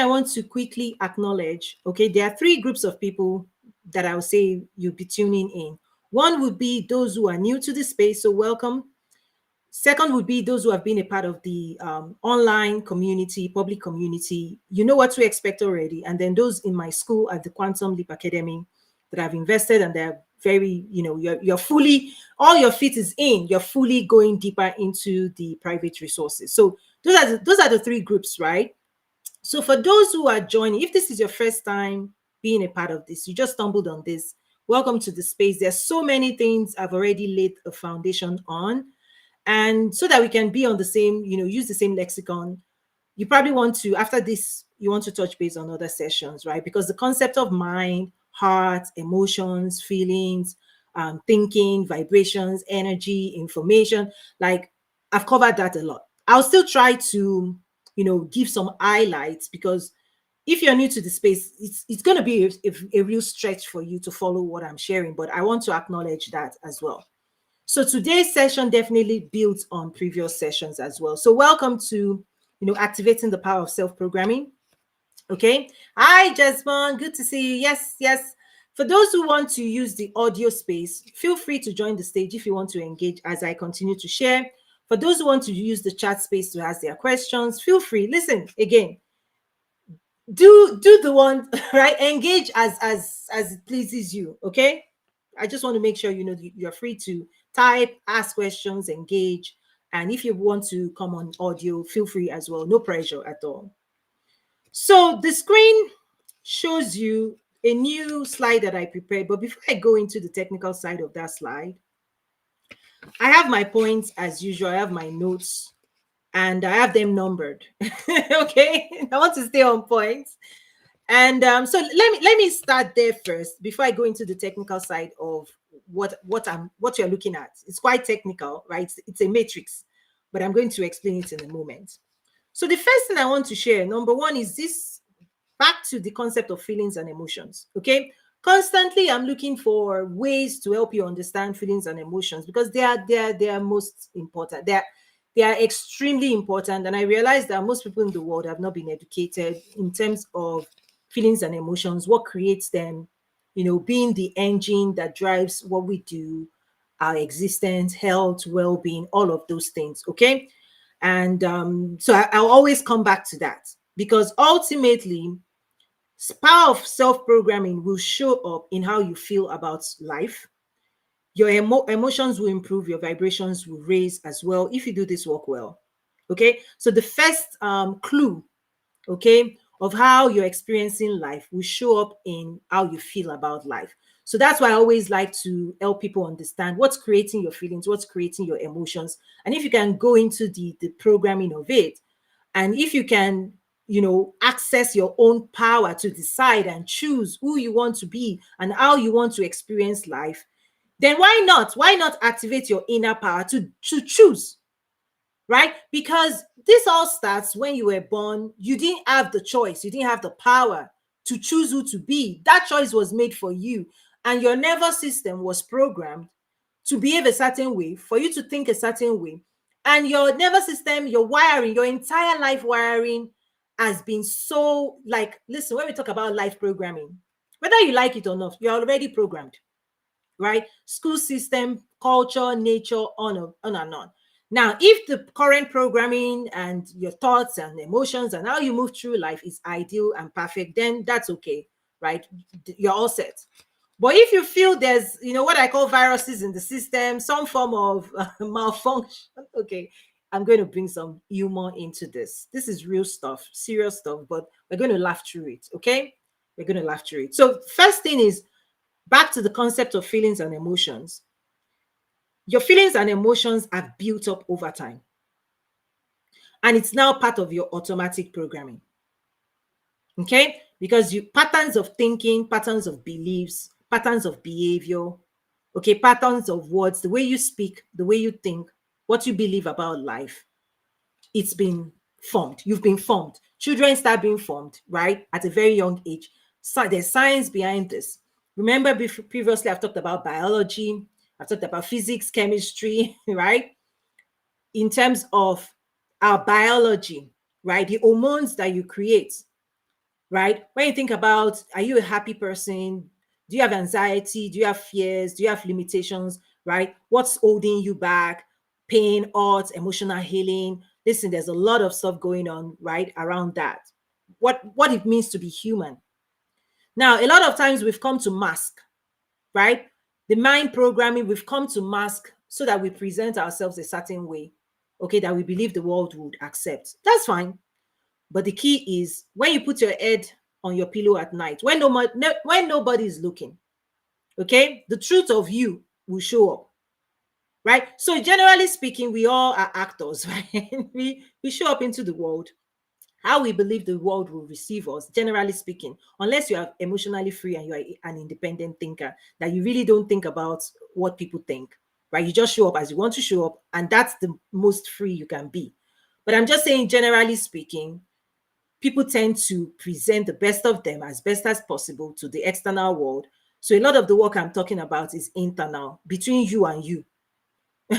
I want to quickly acknowledge, okay, there are three groups of people that I would say you'll be tuning in. One would be those who are new to the space, so welcome. Second would be those who have been a part of the online community, public community. You know what to expect already. And then those in my school at the Quantum Leap Academy that I've invested, and they're very, you're fully, all your feet is in, you're fully going deeper into the private resources. So those are the three groups, right? So for those who are joining, if this is your first time being a part of this, you just stumbled on this, welcome to the space. There's so many things I've already laid a foundation on. And so that we can be on the same, use the same lexicon, you probably want to, after this, you want to touch base on other sessions, right? Because the concept of mind, heart, emotions, feelings, thinking, vibrations, energy, information, like I've covered that a lot. I'll still try to, give some highlights, because if you're new to the space, it's going to be a real stretch for you to follow what I'm sharing, but I want to acknowledge that as well. So today's session definitely builds on previous sessions as well. So welcome to, activating the power of self-programming. Okay. Hi, Jasmine. Good to see you. Yes, yes. For those who want to use the audio space, feel free to join the stage if you want to engage as I continue to share. For those who want to use the chat space to ask their questions, feel free. Listen, again, do the one, right? Engage as it pleases you. Okay. I just want to make sure you're free to type, ask questions, engage. And if you want to come on audio, feel free as well. No pressure at all. So the screen shows you a new slide that I prepared. But before I go into the technical side of that slide, I have my points as usual. I have my notes and I have them numbered. Okay. I want to stay on point. And so let me start there first before I go into the technical side of what you're looking at. It's quite technical, right? It's a matrix, but I'm going to explain it in a moment. So the first thing I want to share, number one, is this, back to the concept of feelings and emotions. Okay. Constantly, I'm looking for ways to help you understand feelings and emotions, because they are most important. They are extremely important. And I realize that most people in the world have not been educated in terms of feelings and emotions, what creates them, being the engine that drives what we do, our existence, health, well-being, all of those things. Okay. And so I'll always come back to that, because ultimately, power of self-programming will show up in how you feel about life. Your emotions will improve, your vibrations will raise as well if you do this work well. Okay. So the first clue, okay, of how you're experiencing life will show up in how you feel about life. So that's why I always like to help people understand what's creating your feelings, what's creating your emotions. And if you can go into the programming of it, and if you can, access your own power to decide and choose who you want to be and how you want to experience life, then why not? Why not activate your inner power to choose? Right? Because this all starts when you were born. You didn't have the choice. You didn't have the power to choose who to be. That choice was made for you. And your nervous system was programmed to behave a certain way, for you to think a certain way. And your nervous system, your wiring, your entire life wiring has been so, like, listen, when we talk about life programming, whether you like it or not, you're already programmed, right? School system, culture, nature, on and on. Now, if the current programming and your thoughts and emotions and how you move through life is ideal and perfect, then that's okay, right? You're all set. But if you feel there's, what I call viruses in the system, some form of malfunction, okay, I'm going to bring some humor into this. This is real stuff, serious stuff, but we're going to laugh through it, okay? We're going to laugh through it. So first thing is, back to the concept of feelings and emotions. Your feelings and emotions have built up over time. And it's now part of your automatic programming. Okay? Because patterns of thinking, patterns of beliefs, patterns of behavior, okay, patterns of words, the way you speak, the way you think, what you believe about life, it's been formed. You've been formed. Children start being formed, right, at a very young age. So there's science behind this. Remember, previously I've talked about biology, I've talked about physics, chemistry, right? In terms of our biology, right? The hormones that you create, right? When you think about, are you a happy person? Do you have anxiety? Do you have fears? Do you have limitations, right? What's holding you back? Pain, odds, emotional healing. Listen, there's a lot of stuff going on, right, around that. What it means to be human. Now, a lot of times we've come to mask, right? The mind programming, we've come to mask so that we present ourselves a certain way, okay, that we believe the world would accept. That's fine. But the key is when you put your head on your pillow at night, when nobody is looking, okay, the truth of you will show up, right? So generally speaking, we all are actors, right? we show up into the world how we believe the world will receive us, generally speaking, unless you are emotionally free and you are an independent thinker, that you really don't think about what people think, right? You just show up as you want to show up, and that's the most free you can be. But I'm just saying, generally speaking, people tend to present the best of them as best as possible to the external world. So a lot of the work I'm talking about is internal, between you and you,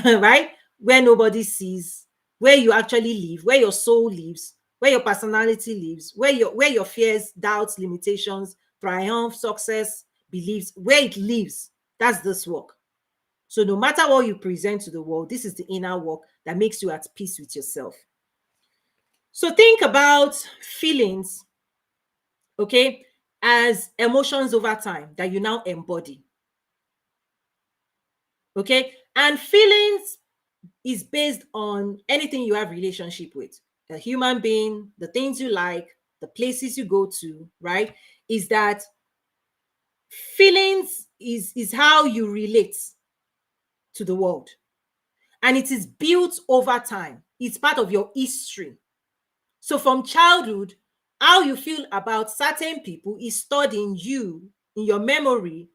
right? Where nobody sees, where you actually live, where your soul lives, where your personality lives, where your fears, doubts, limitations, triumph, success, beliefs, where it lives. That's this work. So no matter what you present to the world, this is the inner work that makes you at peace with yourself. So think about feelings, okay, as emotions over time that you now embody. Okay. And feelings is based on anything you have relationship with, a human being, the things you like, the places you go to, right? Is that feelings is how you relate to the world. And it is built over time. It's part of your history. So from childhood, how you feel about certain people is stored in you, in your memory,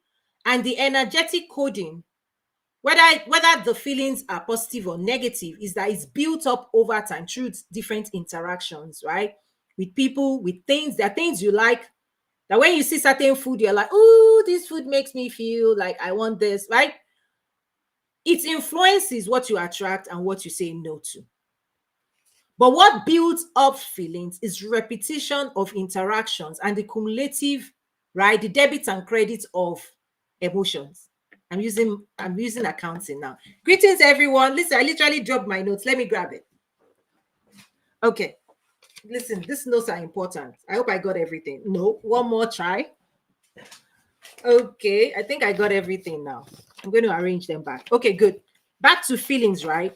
and the energetic coding, whether the feelings are positive or negative, is that it's built up over time through different interactions, right? With people, with things. There are things you like that when you see certain food, you're like, oh, this food makes me feel like I want this, right? It influences what you attract and what you say no to. But what builds up feelings is repetition of interactions and the cumulative, right? The debits and credits of emotions. I'm using accounting now. Greetings, everyone. Listen, I literally dropped my notes. Let me grab it. Okay. Listen, these notes are important. I hope I got everything. No, one more try. Okay, I think I got everything now. I'm going to arrange them back. Okay, good. Back to feelings, right?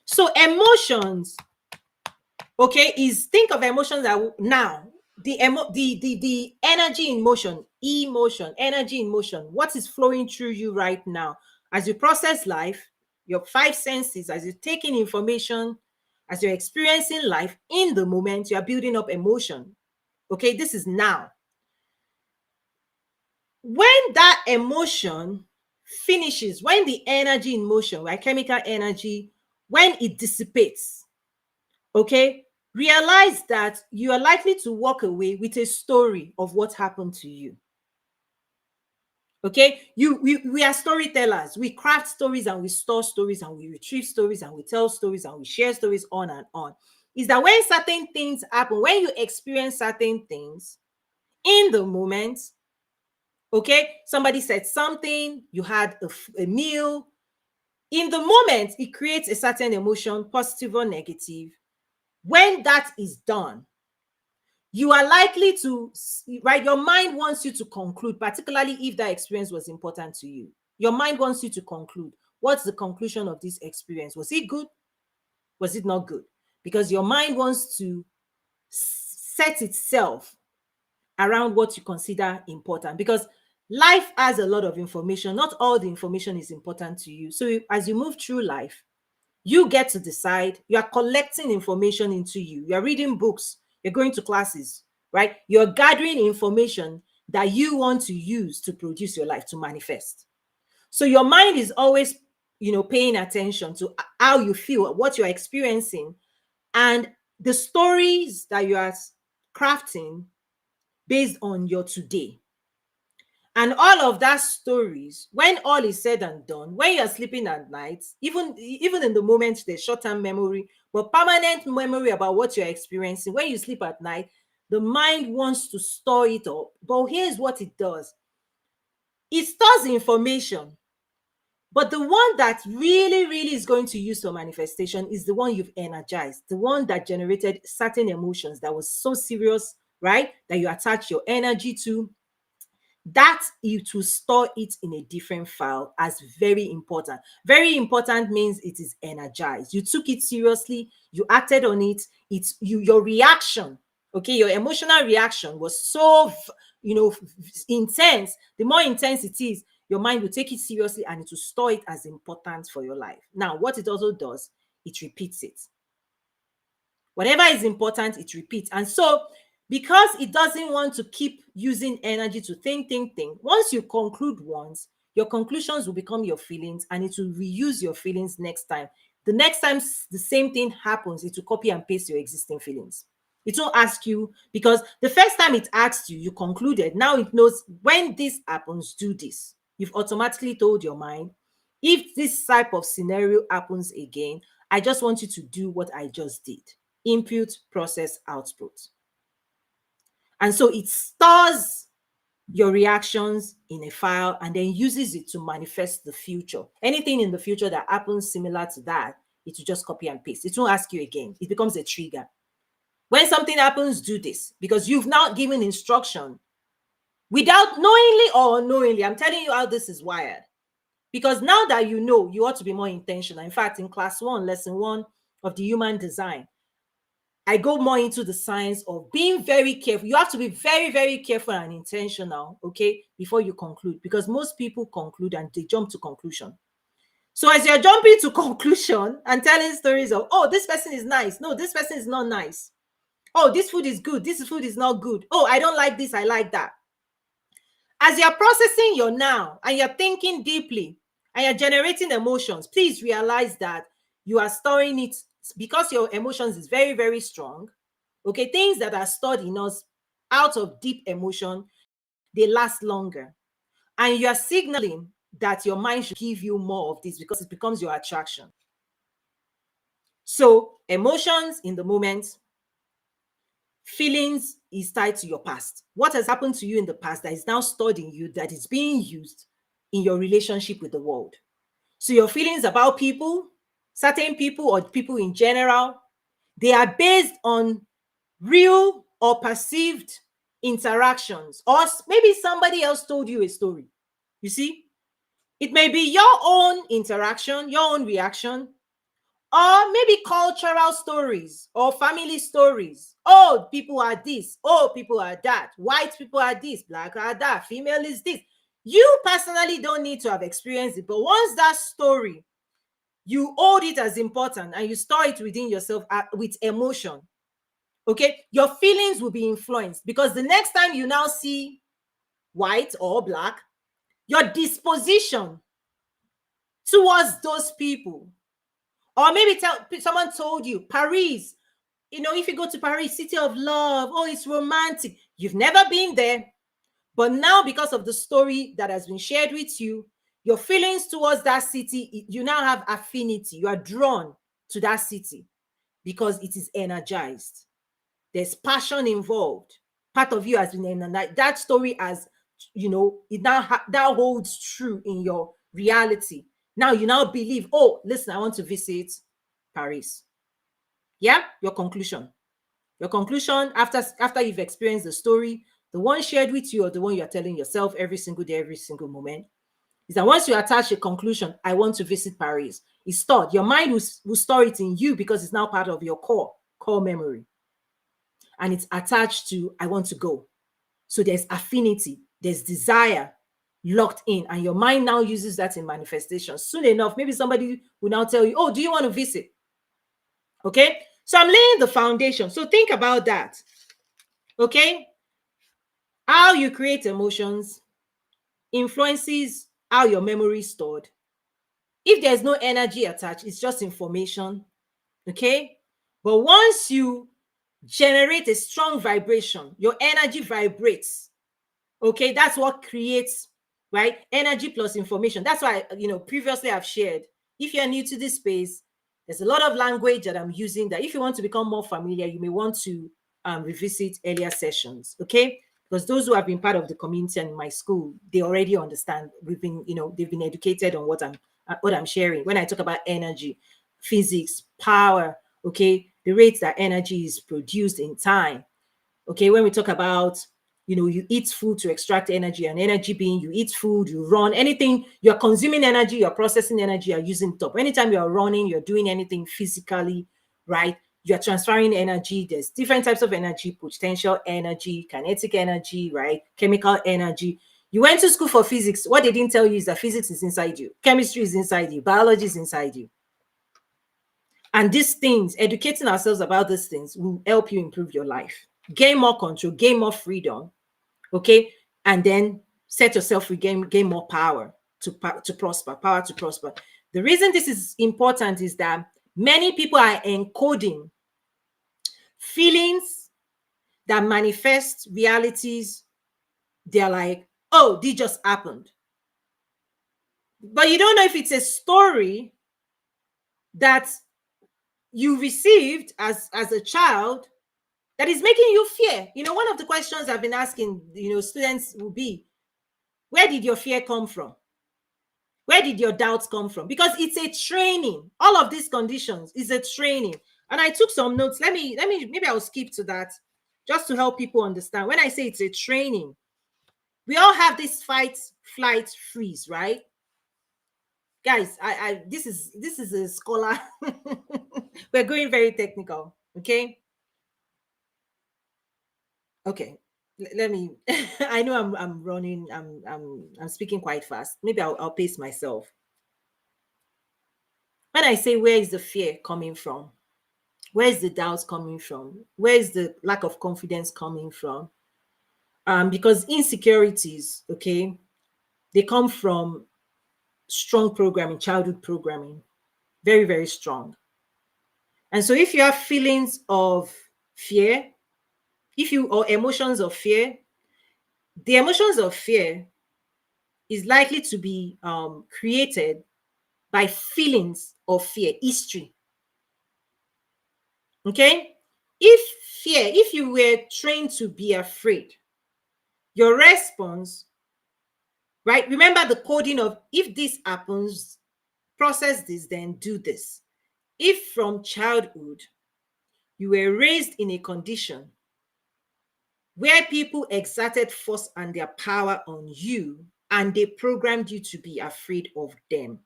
So emotions, okay, is think of emotions that now the energy in motion, emotion, energy in motion, what is flowing through you right now as you process life, your five senses, as you're taking information, as you're experiencing life in the moment, you are building up emotion. Okay, this is now. When that emotion finishes, when the energy in motion, right, chemical energy, when it dissipates, okay, realize that you are likely to walk away with a story of what happened to you. Okay, we are storytellers. We craft stories and we store stories and we retrieve stories and we tell stories and we share stories on and on. Is that when certain things happen, when you experience certain things in the moment, okay, somebody said something, you had a meal, in the moment it creates a certain emotion, positive or negative. When that is done, you are likely to, right? Your mind wants you to conclude, particularly if that experience was important to you. Your mind wants you to conclude. What's the conclusion of this experience? Was it good? Was it not good? Because your mind wants to set itself around what you consider important. Because life has a lot of information. Not all the information is important to you. So as you move through life, you get to decide. You are collecting information into you. You're reading books. You're going to classes, right? You're gathering information that you want to use to produce your life, to manifest. So your mind is always, paying attention to how you feel, what you're experiencing, and the stories that you are crafting based on your today. And all of that stories, when all is said and done, when you're sleeping at night, even in the moment, there's short-term memory, but permanent memory about what you're experiencing. When you sleep at night, the mind wants to store it up. But here's what it does. It stores information, but the one that really, really is going to use for manifestation is the one you've energized, the one that generated certain emotions that was so serious, right? That you attach your energy to. That it will store it in a different file as very important. Very important means it is energized. You took it seriously, you acted on it. It's your reaction, okay, your emotional reaction was so intense. The more intense it is, your mind will take it seriously and it will store it as important for your life. Now, what it also does, it repeats it. Whatever is important, it repeats. And so, because it doesn't want to keep using energy to think, once you conclude once, your conclusions will become your feelings and it will reuse your feelings next time. The next time the same thing happens, it will copy and paste your existing feelings. It won't ask you, because the first time it asked you, you concluded. Now it knows when this happens, do this. You've automatically told your mind, if this type of scenario happens again, I just want you to do what I just did. Input, process, output. And so it stores your reactions in a file and then uses it to manifest the future. Anything in the future that happens similar to that, it will just copy and paste. It won't ask you again. It becomes a trigger. When something happens, do this, because you've now given instruction without knowingly or unknowingly. I'm telling you how this is wired. Because now that you know, you ought to be more intentional. In fact, in class 1, lesson 1 of the human design, I go more into the science of being very careful. You have to be very, very careful and intentional, okay, before you conclude, because most people conclude and they jump to conclusion. So as you're jumping to conclusion and telling stories of, oh, this person is nice. No, this person is not nice. Oh, this food is good. This food is not good. Oh, I don't like this. I like that. As you're processing your now and you're thinking deeply and you're generating emotions, please realize that you are storing it because your emotions is very, very strong. Okay, things that are stored in us out of deep emotion, they last longer. And you are signaling that your mind should give you more of this because it becomes your attraction. So emotions in the moment, feelings is tied to your past. What has happened to you in the past that is now stored in you, that is being used in your relationship with the world. So your feelings about people, certain people or people in general, they are based on real or perceived interactions, or maybe somebody else told you a story. You see, it may be your own interaction, your own reaction, or maybe cultural stories or family stories. Oh, people are this. Oh, people are that. White people are this. Black are that. Female is this. You personally don't need to have experienced it, but once that story, you hold it as important and you store it within yourself with emotion, okay, your feelings will be influenced, because the next time you now see white or black, your disposition towards those people, or maybe someone told you Paris, if you go to Paris, city of love, oh, it's romantic. You've never been there, but now because of the story that has been shared with you, your feelings towards that city, you now have affinity. You are drawn to that city because it is energized. There's passion involved. Part of you has been energized. That story has, it now that holds true in your reality. Now you now believe, oh, listen, I want to visit Paris. Yeah, your conclusion. Your conclusion after you've experienced the story, the one shared with you or the one you are telling yourself every single day, every single moment, is that once you attach a conclusion, I want to visit Paris, it's stored. Your mind will store it in you because it's now part of your core memory. And it's attached to, I want to go. So there's affinity, there's desire locked in, and your mind now uses that in manifestation. Soon enough, maybe somebody will now tell you, oh, do you want to visit? Okay, so I'm laying the foundation. So think about that. Okay, how you create emotions influences how your memory is stored. If there's no energy attached, it's just information. Okay, but once you generate a strong vibration, your energy vibrates. Okay, that's what creates, right? Energy plus information. That's why, previously I've shared, if you're new to this space, there's a lot of language that I'm using that if you want to become more familiar, you may want to revisit earlier sessions, okay? Because those who have been part of the community and in my school, they already understand. We've been, they've been educated on what I'm sharing. When I talk about energy, physics, power, okay, the rates that energy is produced in time. Okay, when we talk about, you eat food to extract energy, and energy being you eat food, you run, anything, you're consuming energy, you're processing energy, you're using top. Anytime you're running, you're doing anything physically, right? You're transferring energy. There's different types of energy: potential energy, kinetic energy, right? Chemical energy. You went to school for physics. What they didn't tell you is that physics is inside you, chemistry is inside you, biology is inside you. And these things, educating ourselves about these things will help you improve your life, gain more control, gain more freedom, okay? And then set yourself free, gain more power to prosper, power to prosper. The reason this is important is that many people are encoding feelings that manifest realities. They're like, oh, this just happened. But you don't know if it's a story that you received as a child that is making you fear. One of the questions I've been asking, students will be, where did your fear come from? Where did your doubts come from? Because it's a training. All of these conditions is a training. And I took some notes. Maybe I'll skip to that just to help people understand. When I say it's a training, we all have this fight, flight, freeze, right? Guys, this is a scholar. We're going very technical, okay? Okay, let me. I know I'm running. I'm speaking quite fast. Maybe I'll pace myself. When I say, where is the fear coming from? Where is the doubts coming from? Where is the lack of confidence coming from? Because insecurities, okay, they come from strong programming, childhood programming, very, very strong. And so if you have feelings of fear, or emotions of fear, the emotions of fear is likely to be created by feelings of fear, history. Okay? If you were trained to be afraid, your response, right? Remember the coding of, if this happens, process this, then do this. If from childhood you were raised in a condition where people exerted force and their power on you, and they programmed you to be afraid of them,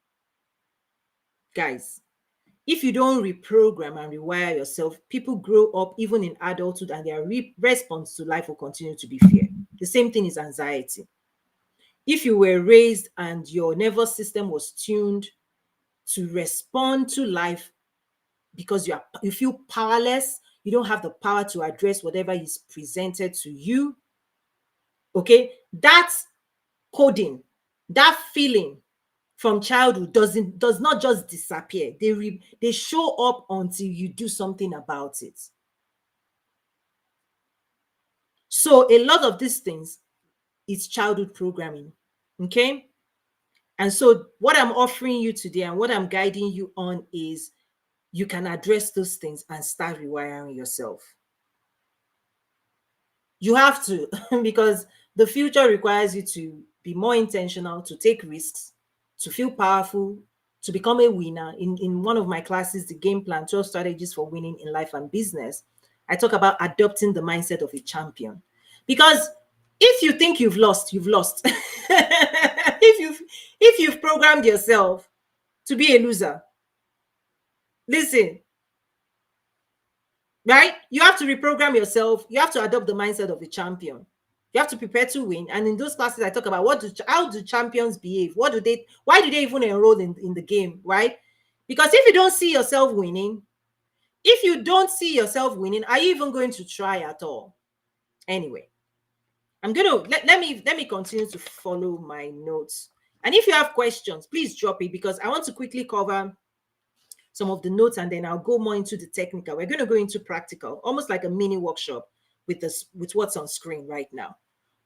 guys, if you don't reprogram and rewire yourself, people grow up even in adulthood and their response to life will continue to be fear. The same thing is anxiety. If you were raised and your nervous system was tuned to respond to life because you feel powerless, you don't have the power to address whatever is presented to you, okay, that's coding, that feeling from childhood does not just disappear. They show up until you do something about it. So a lot of these things is childhood programming, okay? And so what I'm offering you today and what I'm guiding you on is you can address those things and start rewiring yourself. You have to, because the future requires you to be more intentional, to take risks, to feel powerful, to become a winner. In one of my classes, the game plan, 12 strategies for winning in life and business, I talk about adopting the mindset of a champion. Because if you think you've lost, you've lost. if you've programmed yourself to be a loser, listen, right? You have to reprogram yourself. You have to adopt the mindset of a champion. You have to prepare to win. And in those classes, I talk about how do champions behave? Why do they even enroll in the game, right? Because if you don't see yourself winning, are you even going to try at all? Anyway, I'm gonna let me continue to follow my notes. And if you have questions, please drop it, because I want to quickly cover some of the notes and then I'll go more into the technical. We're going to go into practical, almost like a mini workshop with what's on screen right now.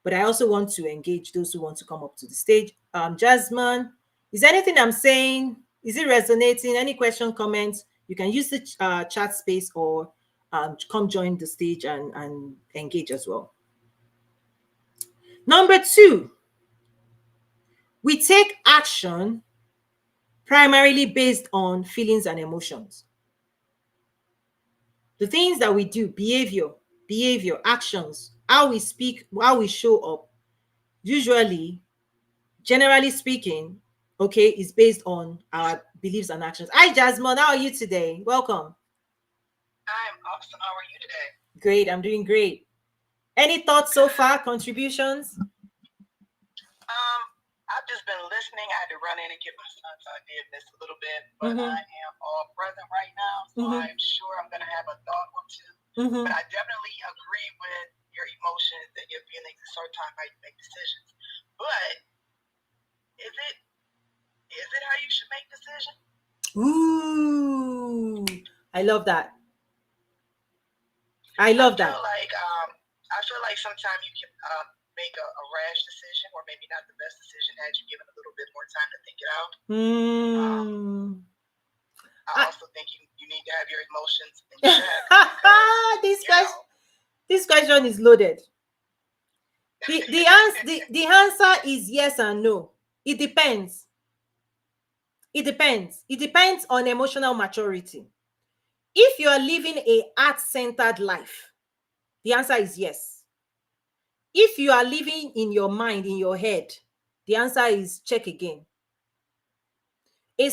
But I also want to engage those who want to come up to the stage. Jasmine, is anything I'm saying, is it resonating? Any question, comments? You can use the chat space, or come join the stage and engage as well. Number two, we take action primarily based on feelings and emotions. The things that we do, behavior, actions, how we speak, how we show up, usually, generally speaking, okay, is based on our beliefs and actions. Hi, Jasmine. How are you today? Welcome. I'm awesome. How are you today? Great. I'm doing great. Any thoughts so far? Contributions? I've just been listening. I had to run in and get my son, so I did miss a little bit, but I am all present right now, so I'm sure I'm going to have a thought or two. But I definitely agree with your emotions and your feelings at certain times how you make decisions. But is it how you should make decisions? Ooh, I love that. I feel like sometimes you can make a rash decision, or maybe not the best decision, had you given a little bit more time to think it out. I also think you need to have your emotions in check. This question is loaded. The answer is yes and no. It depends. It depends on emotional maturity. If you are living a heart-centered life, the answer is yes. If you are living in your mind, in your head, the answer is check again. A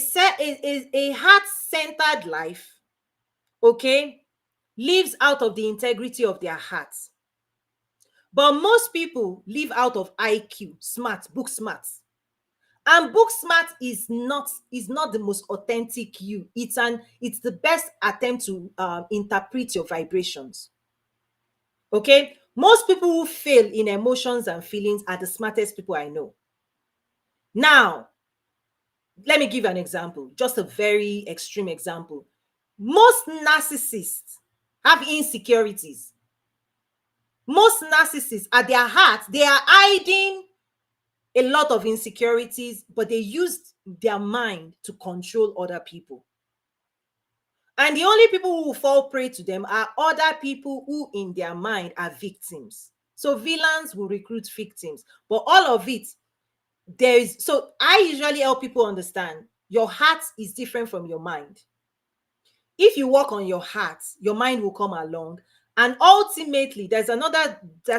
heart-centered life, okay, lives out of the integrity of their hearts. But most people live out of IQ, smart, book smart. And book smart is not the most authentic you. It's the best attempt to interpret your vibrations. Okay, most people who fail in emotions and feelings are the smartest people I know. Now, let me give you an example, just a very extreme example. Most narcissists have insecurities. Most narcissists, at their heart, they are hiding a lot of insecurities, but they use their mind to control other people. And the only people who fall prey to them are other people who in their mind are victims. So villains will recruit victims, but all of it, so I usually help people understand your heart is different from your mind. If you work on your heart, your mind will come along. And ultimately, there's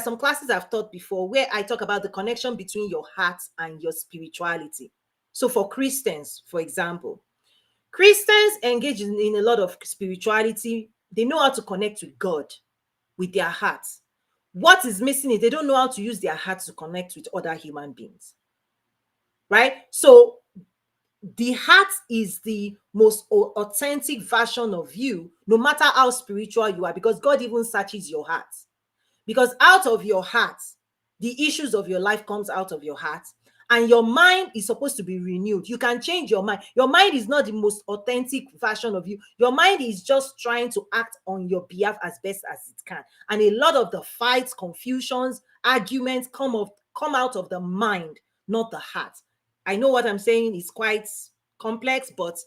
some classes I've taught before where I talk about the connection between your heart and your spirituality. So for Christians, for example, Christians engage in a lot of spirituality. They know how to connect with God with their hearts. What is missing is they don't know how to use their hearts to connect with other human beings. Right? So the heart is the most authentic version of you, no matter how spiritual you are, because God even searches your heart. Because out of your heart, the issues of your life comes out of your heart, and your mind is supposed to be renewed. You can change your mind. Your mind is not the most authentic version of you. Your mind is just trying to act on your behalf as best as it can. And a lot of the fights, confusions, arguments come out of the mind, not the heart. I know what I'm saying is quite complex, but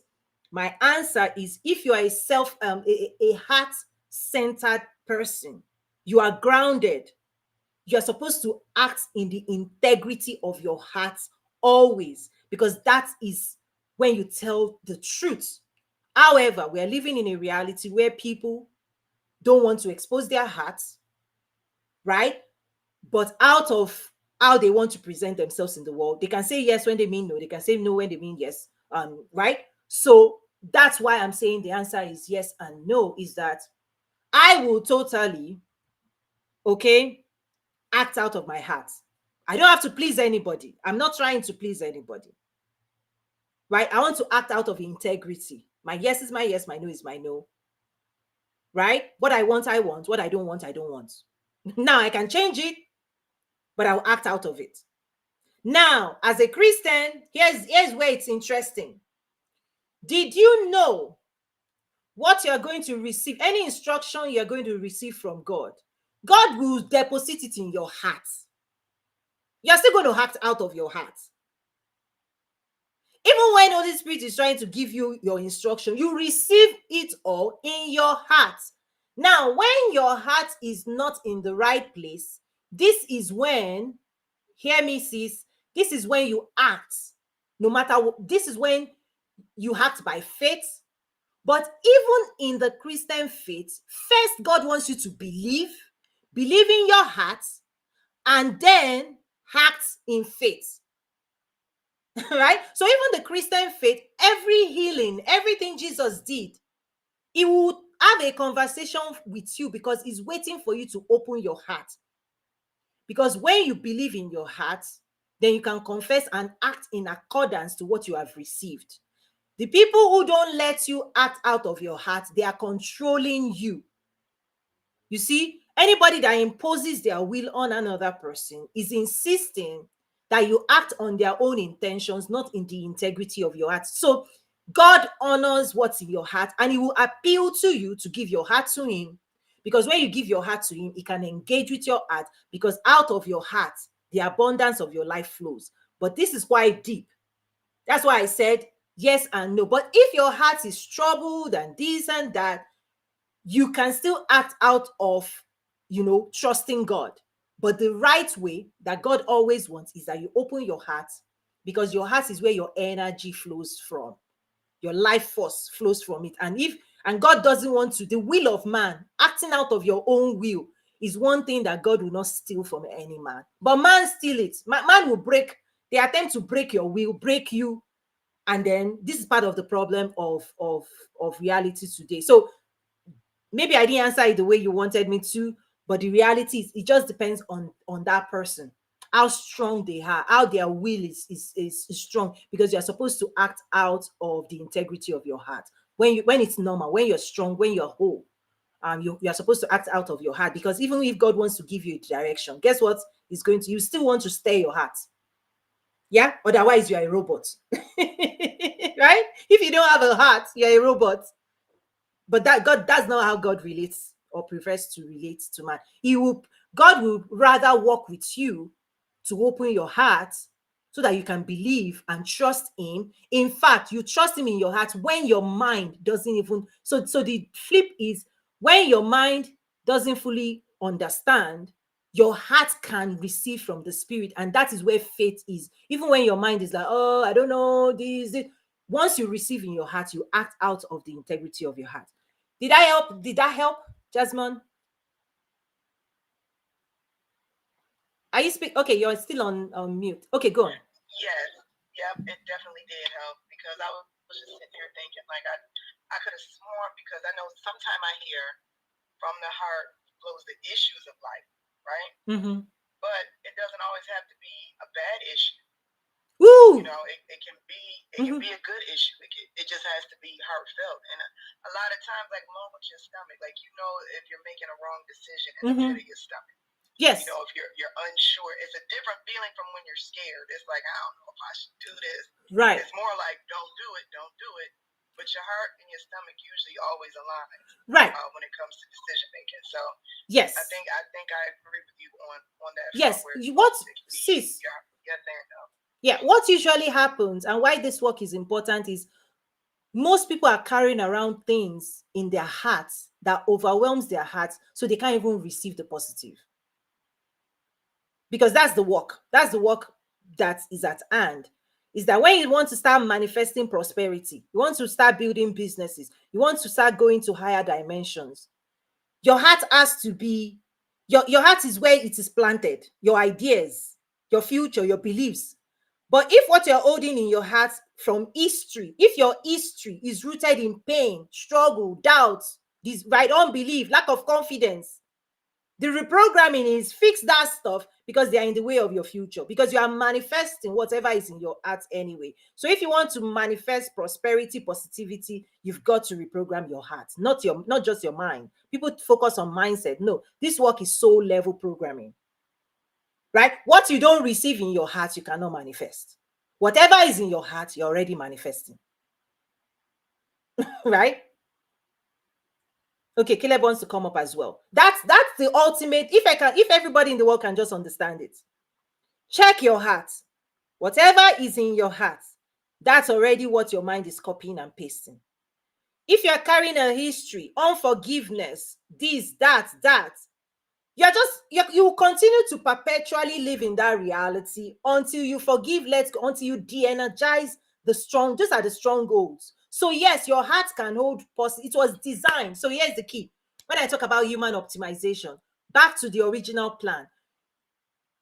my answer is, if you are a heart-centered person, you are grounded. You're supposed to act in the integrity of your heart always, because that is when you tell the truth. However, we are living in a reality where people don't want to expose their hearts, right? But out of how they want to present themselves in the world, they can say yes when they mean no, they can say no when they mean yes, right? So that's why I'm saying the answer is yes and no, is that I will totally, okay, act out of my heart. I don't have to please anybody. I'm not trying to please anybody, right? I want to act out of integrity. My yes is my yes, my no is my no, right? What I want, I want. What I don't want, I don't want. Now I can change it, but I'll act out of it. Now, as a Christian, here's where it's interesting. Did you know what you're going to receive, any instruction you're going to receive from God, God will deposit it in your heart. You're still going to act out of your heart. Even when Holy Spirit is trying to give you your instruction, you receive it all in your heart. Now, when your heart is not in the right place, this is when, hear me, sis, this is when you act. No matter what, this is when you act by faith. But even in the Christian faith, first God wants you to believe in your heart, and then act in faith. Right? So even the Christian faith, every healing, everything Jesus did, he will have a conversation with you because he's waiting for you to open your heart. Because when you believe in your heart, then you can confess and act in accordance to what you have received. The people who don't let you act out of your heart, they are controlling you. You see, anybody that imposes their will on another person is insisting that you act on their own intentions, not in the integrity of your heart. So God honors what's in your heart, and he will appeal to you to give your heart to him. Because when you give your heart to him, he can engage with your heart, because out of your heart, the abundance of your life flows. But this is quite deep. That's why I said yes and no. But if your heart is troubled and this and that, you can still act out of, trusting God. But the right way that God always wants is that you open your heart, because your heart is where your energy flows from. Your life force flows from it. And God doesn't want to, the will of man, acting out of your own will, is one thing that God will not steal from any man. But man steal it. Man will break, they attempt to break your will, break you. And then this is part of the problem of reality today. So maybe I didn't answer it the way you wanted me to, but the reality is it just depends on that person, how strong they are, how their will is strong, because you're supposed to act out of the integrity of your heart. When it's normal, when you're strong, when you're whole, you're supposed to act out of your heart, because even if God wants to give you a direction, guess what? You still want to stay your heart. Yeah, otherwise you're a robot. Right? If you don't have a heart, you're a robot. But that's not how God relates or prefers to relate to man. God will rather work with you to open your heart so that you can believe and trust him. In fact, you trust him in your heart when your mind doesn't even. So the flip is, when your mind doesn't fully understand, your heart can receive from the spirit, and that is where faith is. Even when your mind is like, oh, I don't know this. Once you receive in your heart, you act out of the integrity of your heart. Did I help? Did that help, Jasmine? Are you speak? Okay, you're still on mute. Okay, go on. Yes, yep, it definitely did help, because I was just sitting here thinking, like, I could have sworn, because I know sometimes I hear from the heart flows the issues of life, right? Mm-hmm. But it doesn't always have to be a bad issue. Woo! It can be a good issue. It just has to be heartfelt. And a lot of times, like, along with your stomach, like, if you're making a wrong decision in the pit of your stomach. Yes. If you're unsure, it's a different feeling from when you're scared. It's like, I don't know if I should do this. Right. It's more like, don't do it. But your heart and your stomach usually always align. Right. When it comes to decision making. So yes, I think I agree with you on that. Yes. What, sis? Yeah. What usually happens, and why this work is important, is most people are carrying around things in their hearts that overwhelms their hearts, so they can't even receive the positive. Because that's the work. That's the work that is at hand. Is that when you want to start manifesting prosperity, you want to start building businesses, you want to start going to higher dimensions, your heart has to be, your heart is where it is planted, your ideas, your future, your beliefs. But if what you're holding in your heart from history, if your history is rooted in pain, struggle, doubt, this right, unbelief, lack of confidence, the reprogramming is fix that stuff, because they are in the way of your future, because you are manifesting whatever is in your heart anyway. So if you want to manifest prosperity, positivity, you've got to reprogram your heart, not just your mind. People focus on mindset. No, this work is soul level programming. Right? What you don't receive in your heart, you cannot manifest. Whatever is in your heart, you're already manifesting. Right? Okay, Caleb wants to come up as well. That's the ultimate. If everybody in the world can just understand it. Check your heart. Whatever is in your heart, that's already what your mind is copying and pasting. If you're carrying a history, unforgiveness, this, that, you will continue to perpetually live in that reality until you forgive, let go, until you de-energize the strong. Those are the strongholds. So yes, your heart can hold it was designed. So here's the key. When I talk about human optimization, back to the original plan.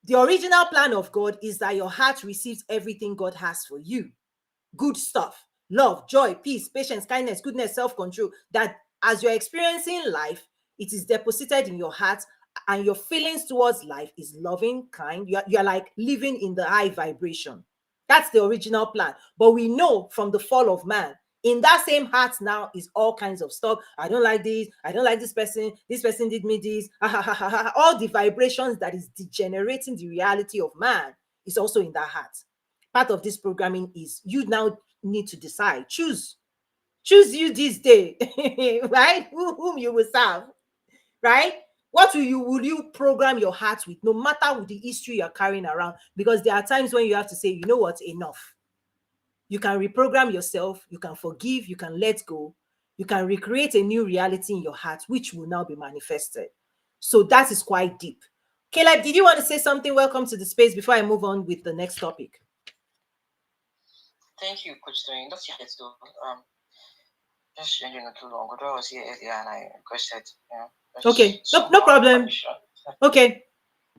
The original plan of God is that your heart receives everything God has for you. Good stuff, love, joy, peace, patience, kindness, goodness, self-control, that as you're experiencing life, it is deposited in your heart, and your feelings towards life is loving, kind. You're like living in the high vibration. That's the original plan. But we know from the fall of man, in that same heart now is all kinds of stuff. I don't like this. I don't like this person. This person did me this. All the vibrations that is degenerating the reality of man is also in that heart. Part of this programming is you now need to decide. Choose you this day, right? Whom you will serve, right? What will you program your heart with, no matter with the history you're carrying around? Because there are times when you have to say, you know what, enough. You can reprogram yourself, you can forgive, you can let go, you can recreate a new reality in your heart, which will now be manifested. So that is quite deep. Caleb, did you want to say something? Welcome to the space before I move on with the next topic. Thank you, Coach Toyin. That's yes, though. Just changing not too long ago, I was here earlier and I requested, okay, no problem. Okay,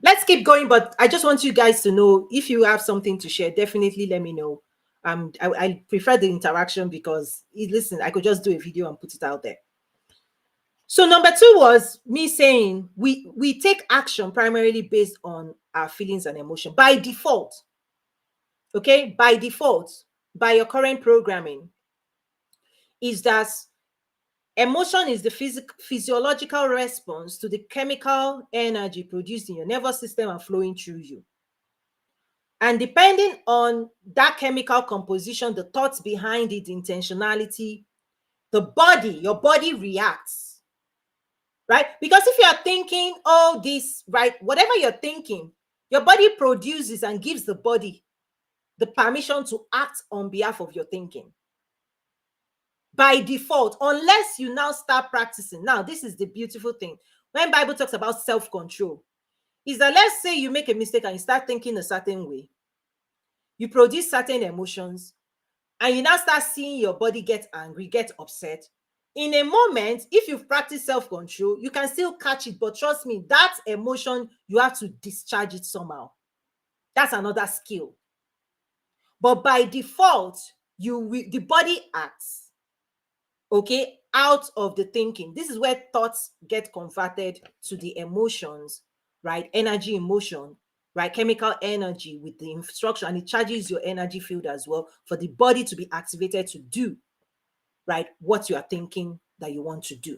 let's keep going, but I just want you guys to know, if you have something to share, definitely let me know. I prefer the interaction because, listen, I could just do a video and put it out there. So number 2 was me saying we take action primarily based on our feelings and emotion by default. Okay, by default, by your current programming, is that emotion is the physiological response to the chemical energy produced in your nervous system and flowing through you. And depending on that chemical composition, the thoughts behind it, the intentionality, your body reacts, right? Because if you are thinking, oh, this, right, whatever you're thinking, your body produces and gives the body the permission to act on behalf of your thinking. By default, unless you now start practicing. Now, this is the beautiful thing. When Bible talks about self-control, is that, let's say you make a mistake and you start thinking a certain way, you produce certain emotions, and you now start seeing your body get angry, get upset. In a moment, if you've practiced self-control, you can still catch it, but trust me, that emotion, you have to discharge it somehow. That's another skill. But by default, the body acts, okay, out of the thinking. This is where thoughts get converted to the emotions, right? Energy, emotion, right? Chemical energy with the instruction, and it charges your energy field as well for the body to be activated to do, right, what you are thinking that you want to do.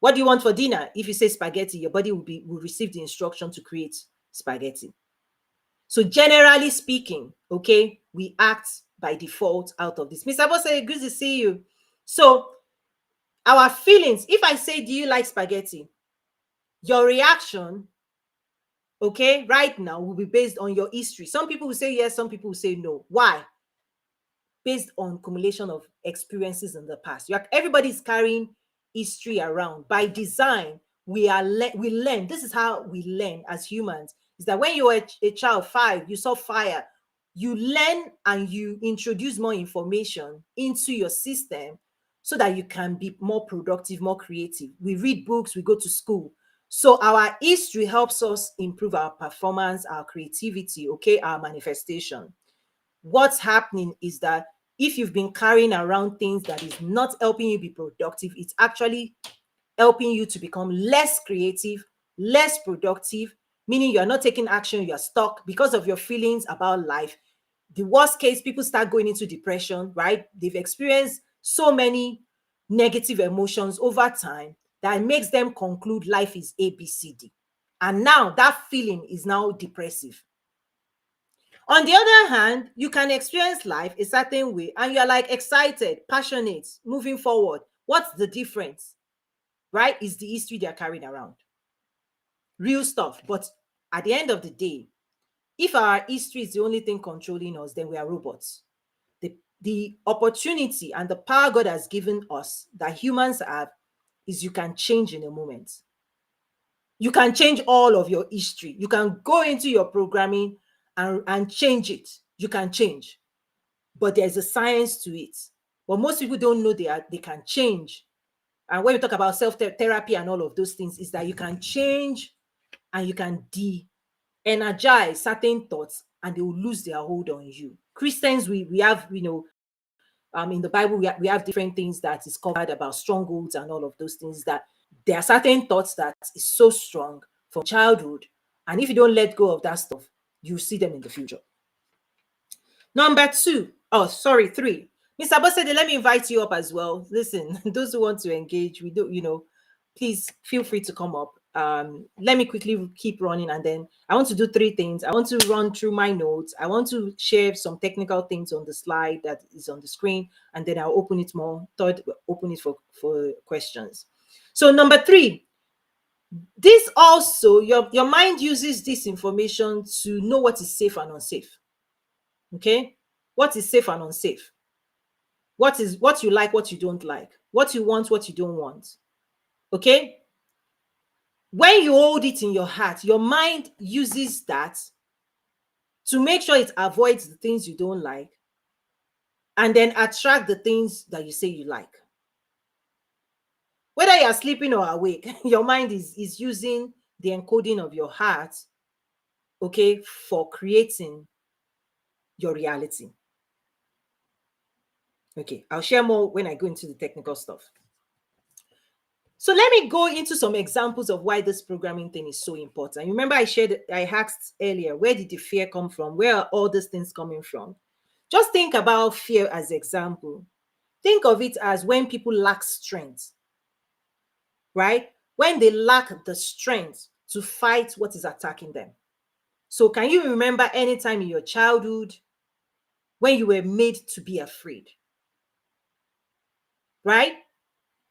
What do you want for dinner? If you say spaghetti, your body will receive the instruction to create spaghetti. So generally speaking, okay, we act by default out of this. Mr. Bose, good to see you. So our feelings, if I say, do you like spaghetti? Your reaction, okay, right now will be based on your history. Some people will say yes, some people will say no. Why? Based on accumulation of experiences in the past. Everybody's carrying history around. By design, we learn. This is how we learn as humans. Is that when you were a child, 5, you saw fire, you learn and you introduce more information into your system so that you can be more productive, more creative. We read books, we go to school. So our history helps us improve our performance, our creativity, okay, our manifestation. What's happening is that if you've been carrying around things that is not helping you be productive, it's actually helping you to become less creative, less productive, meaning you're not taking action, you're stuck because of your feelings about life. The worst case, people start going into depression, right? They've experienced so many negative emotions over time that makes them conclude life is ABCD. And now that feeling is now depressive. On the other hand, you can experience life a certain way and you're like excited, passionate, moving forward. What's the difference? Right? Is the history they're carrying around. Real stuff. But at the end of the day, if our history is the only thing controlling us, then we are robots. the opportunity and the power God has given us, that humans have, is you can change in a moment. You can change all of your history. You can go into your programming and change it. You can change. But there's a science to it. But most people don't know they can change. And when we talk about self-therapy and all of those things, is that you can change and you can de-energize certain thoughts and they will lose their hold on you. Christians, we have, in the Bible, we have different things that is covered about strongholds and all of those things, that there are certain thoughts that is so strong from childhood. And if you don't let go of that stuff, you see them in the future. Number 3. Mr. Bosede, let me invite you up as well. Listen, those who want to engage, we do, please feel free to come up. Let me quickly keep running, and then I want to do 3 things. I want to run through my notes. I want to share some technical things on the slide that is on the screen, and then I'll open it for questions. So number 3, this also, your mind uses this information to know what is safe and unsafe. Okay, what is safe and unsafe? What you like, what you don't like, what you want, what you don't want. Okay, when you hold it in your heart, your mind uses that to make sure it avoids the things you don't like and then attract the things that you say you like. Whether you're sleeping or awake, your mind is using the encoding of your heart, okay, for creating your reality. Okay, I'll share more when I go into the technical stuff. So let me go into some examples of why this programming thing is so important. Remember, I asked earlier, where did the fear come from? Where are all these things coming from? Just think about fear as example. Think of it as when people lack strength, right? When they lack the strength to fight what is attacking them. So can you remember any time in your childhood when you were made to be afraid, right?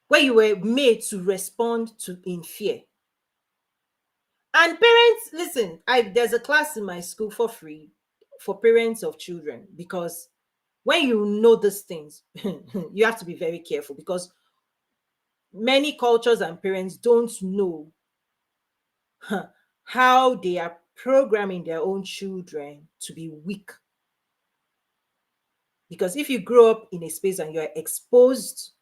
When you were made to respond in fear? And parents, listen, there's a class in my school for free for parents of children, because when you know these things, you have to be very careful, because many cultures and parents don't know how they are programming their own children to be weak. Because if you grow up in a space and you're exposed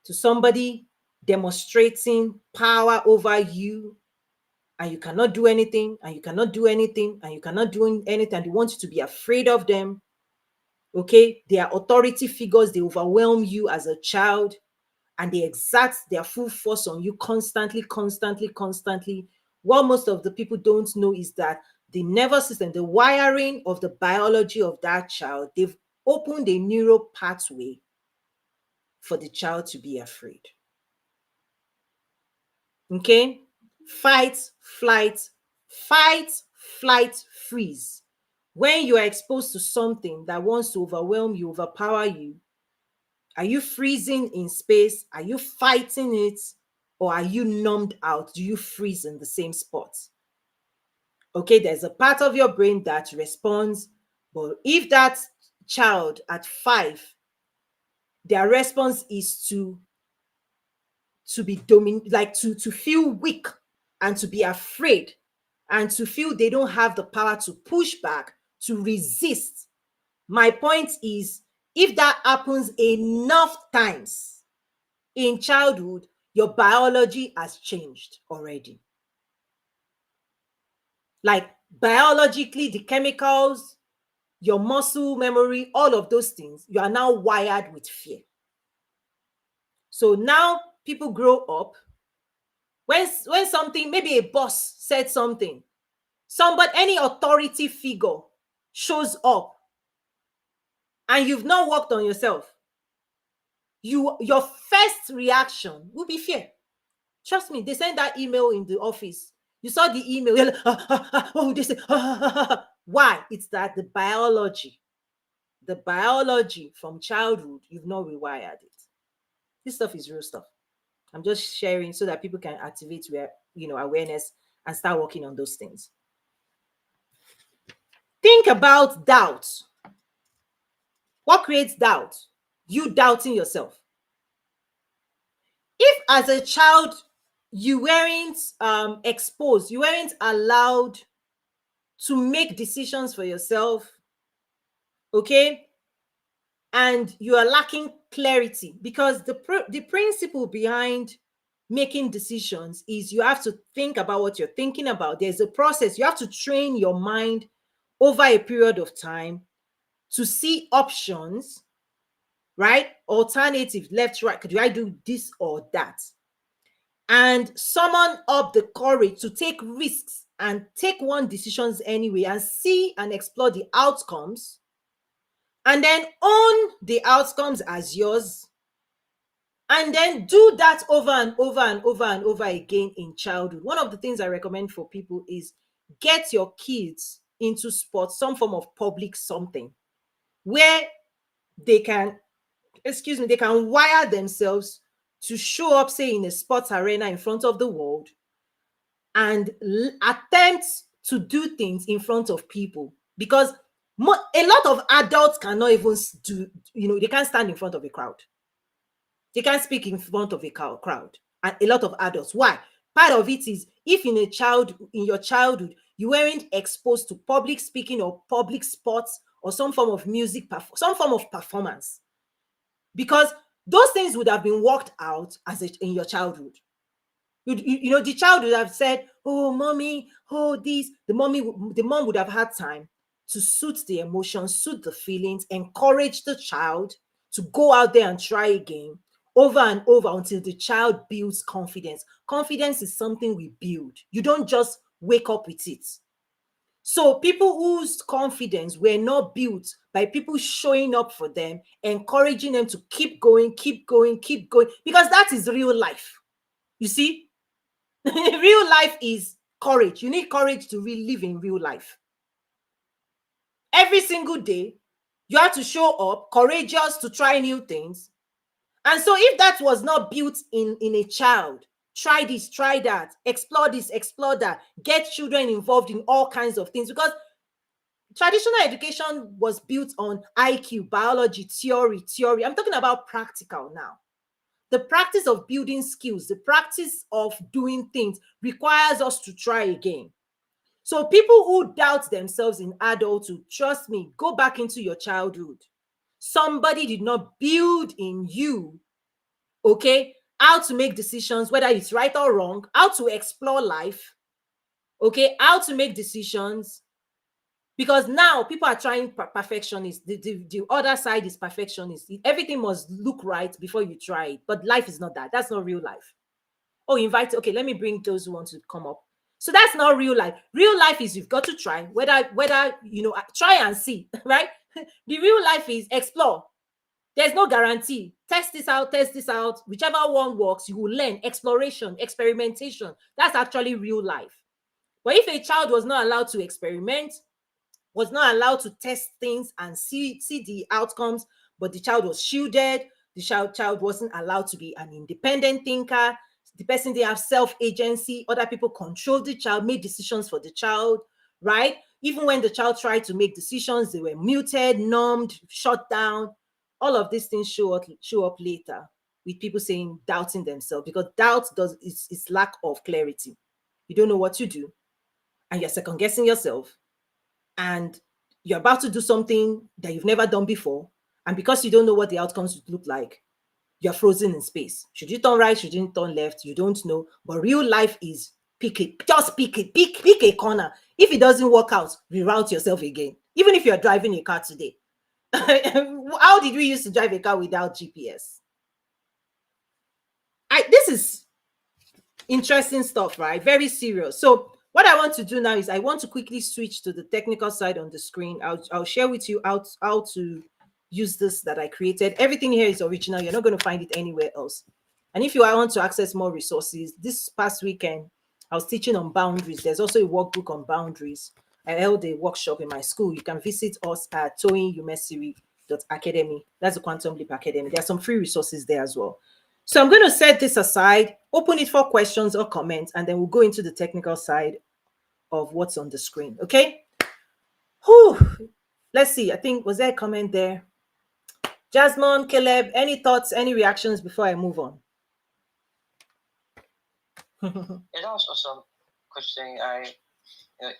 to somebody demonstrating power over you, and you cannot do anything, and you cannot do anything, and you cannot do anything, and they want you to be afraid of them, okay? They are authority figures. They overwhelm you as a child, and they exert their full force on you constantly. What most of the people don't know is that the nervous system, the wiring of the biology of that child, they've opened a neural pathway for the child to be afraid. Okay? Fight, flight, freeze. When you are exposed to something that wants to overwhelm you, overpower you, are you freezing in space? Are you fighting it? Or are you numbed out? Do you freeze in the same spot? Okay, there's a part of your brain that responds, but if that child at 5, their response is to be to feel weak and to be afraid and to feel they don't have the power to push back, to resist. My point is, if that happens enough times in childhood, your biology has changed already. Like biologically, the chemicals, your muscle memory, all of those things, you are now wired with fear. So now people grow up, when something, maybe a boss said something, any authority figure shows up, and you've not worked on yourself, your first reaction will be fear. Trust me, they send that email in the office. You saw the email, you're like, oh, they say, why? It's that the biology from childhood, you've not rewired it. This stuff is real stuff. I'm just sharing so that people can activate awareness and start working on those things. Think about doubt. What creates doubt? You doubting yourself. If as a child you weren't exposed, you weren't allowed to make decisions for yourself, okay, and you are lacking clarity, because the principle behind making decisions is you have to think about what you're thinking about. There's a process. You have to train your mind over a period of time to see options, right? Alternative, left, right. Do I do this or that? And summon up the courage to take risks and take one decisions anyway, and see and explore the outcomes, and then own the outcomes as yours, and then do that over and over and over and over again in childhood. One of the things I recommend for people is get your kids into sports, some form of public something, where they can, they can wire themselves to show up, say, in a sports arena in front of the world, and attempt to do things in front of people. Because a lot of adults cannot even do, they can't stand in front of a crowd. They can't speak in front of a crowd. And a lot of adults. Why? Part of it is, if in your childhood, you weren't exposed to public speaking or public sports or some form of music, some form of performance. Because those things would have been worked out in your childhood. The child would have said, "Oh, mommy, oh, this." The mom would have had time to suit the emotions, suit the feelings, encourage the child to go out there and try again over and over until the child builds confidence. Confidence is something we build. You don't just wake up with it. So people whose confidence were not built by people showing up for them, encouraging them to keep going, keep going, keep going, because that is real life. You see, real life is courage. You need courage to really live in real life. Every single day, you have to show up, courageous to try new things. And so if that was not built in a child, try this, try that, explore this, explore that, get children involved in all kinds of things, because traditional education was built on IQ, biology, theory. I'm talking about practical now. The practice of building skills, the practice of doing things requires us to try again. So people who doubt themselves in adulthood, trust me, go back into your childhood. Somebody did not build in you, okay, how to make decisions, whether it's right or wrong, how to explore life, okay, how to make decisions. Because now people are trying perfectionist. The other side is perfectionist. Everything must look right before you try it. But life is not that. That's not real life. Oh, invite. Okay, let me bring those who want to come up. So that's not real life. Real life is you've got to try. Whether try and see, right? The real life is explore. There's no guarantee. Test this out, test this out. Whichever one works, you will learn. Exploration, experimentation. That's actually real life. But if a child was not allowed to experiment, was not allowed to test things and see the outcomes, but the child was shielded, the child wasn't allowed to be an independent thinker, the person didn't have self-agency, other people controlled the child, made decisions for the child, right? Even when the child tried to make decisions, they were muted, numbed, shut down. All of these things show up later with people saying, doubting themselves, because doubt is lack of clarity. You don't know what you do, and you're second guessing yourself, and you're about to do something that you've never done before, and because you don't know what the outcomes would look like, you're frozen in space. Should you turn right? Should you turn left? You don't know. But real life is pick a corner. If it doesn't work out, reroute yourself again. Even if you're driving a car today. How did we used to drive a car without GPS? This is interesting stuff, right? Very serious. So what I want to do now is I want to quickly switch to the technical side on the screen. I'll share with you how to use this that I created. Everything here is original. You're not going to find it anywhere else. And if you want to access more resources, this past weekend, I was teaching on boundaries. There's also a workbook on boundaries. I held a workshop in my school. You can visit us at Toyin Umesiri.academy. That's the Quantum Leap Academy. There are some free resources there as well. So I'm going to set this aside, open it for questions or comments, and then we'll go into the technical side of what's on the screen. Okay. Whew. Let's see. I think, was there a comment there? Jasmine, Caleb, any thoughts, any reactions before I move on? It was awesome question. I don't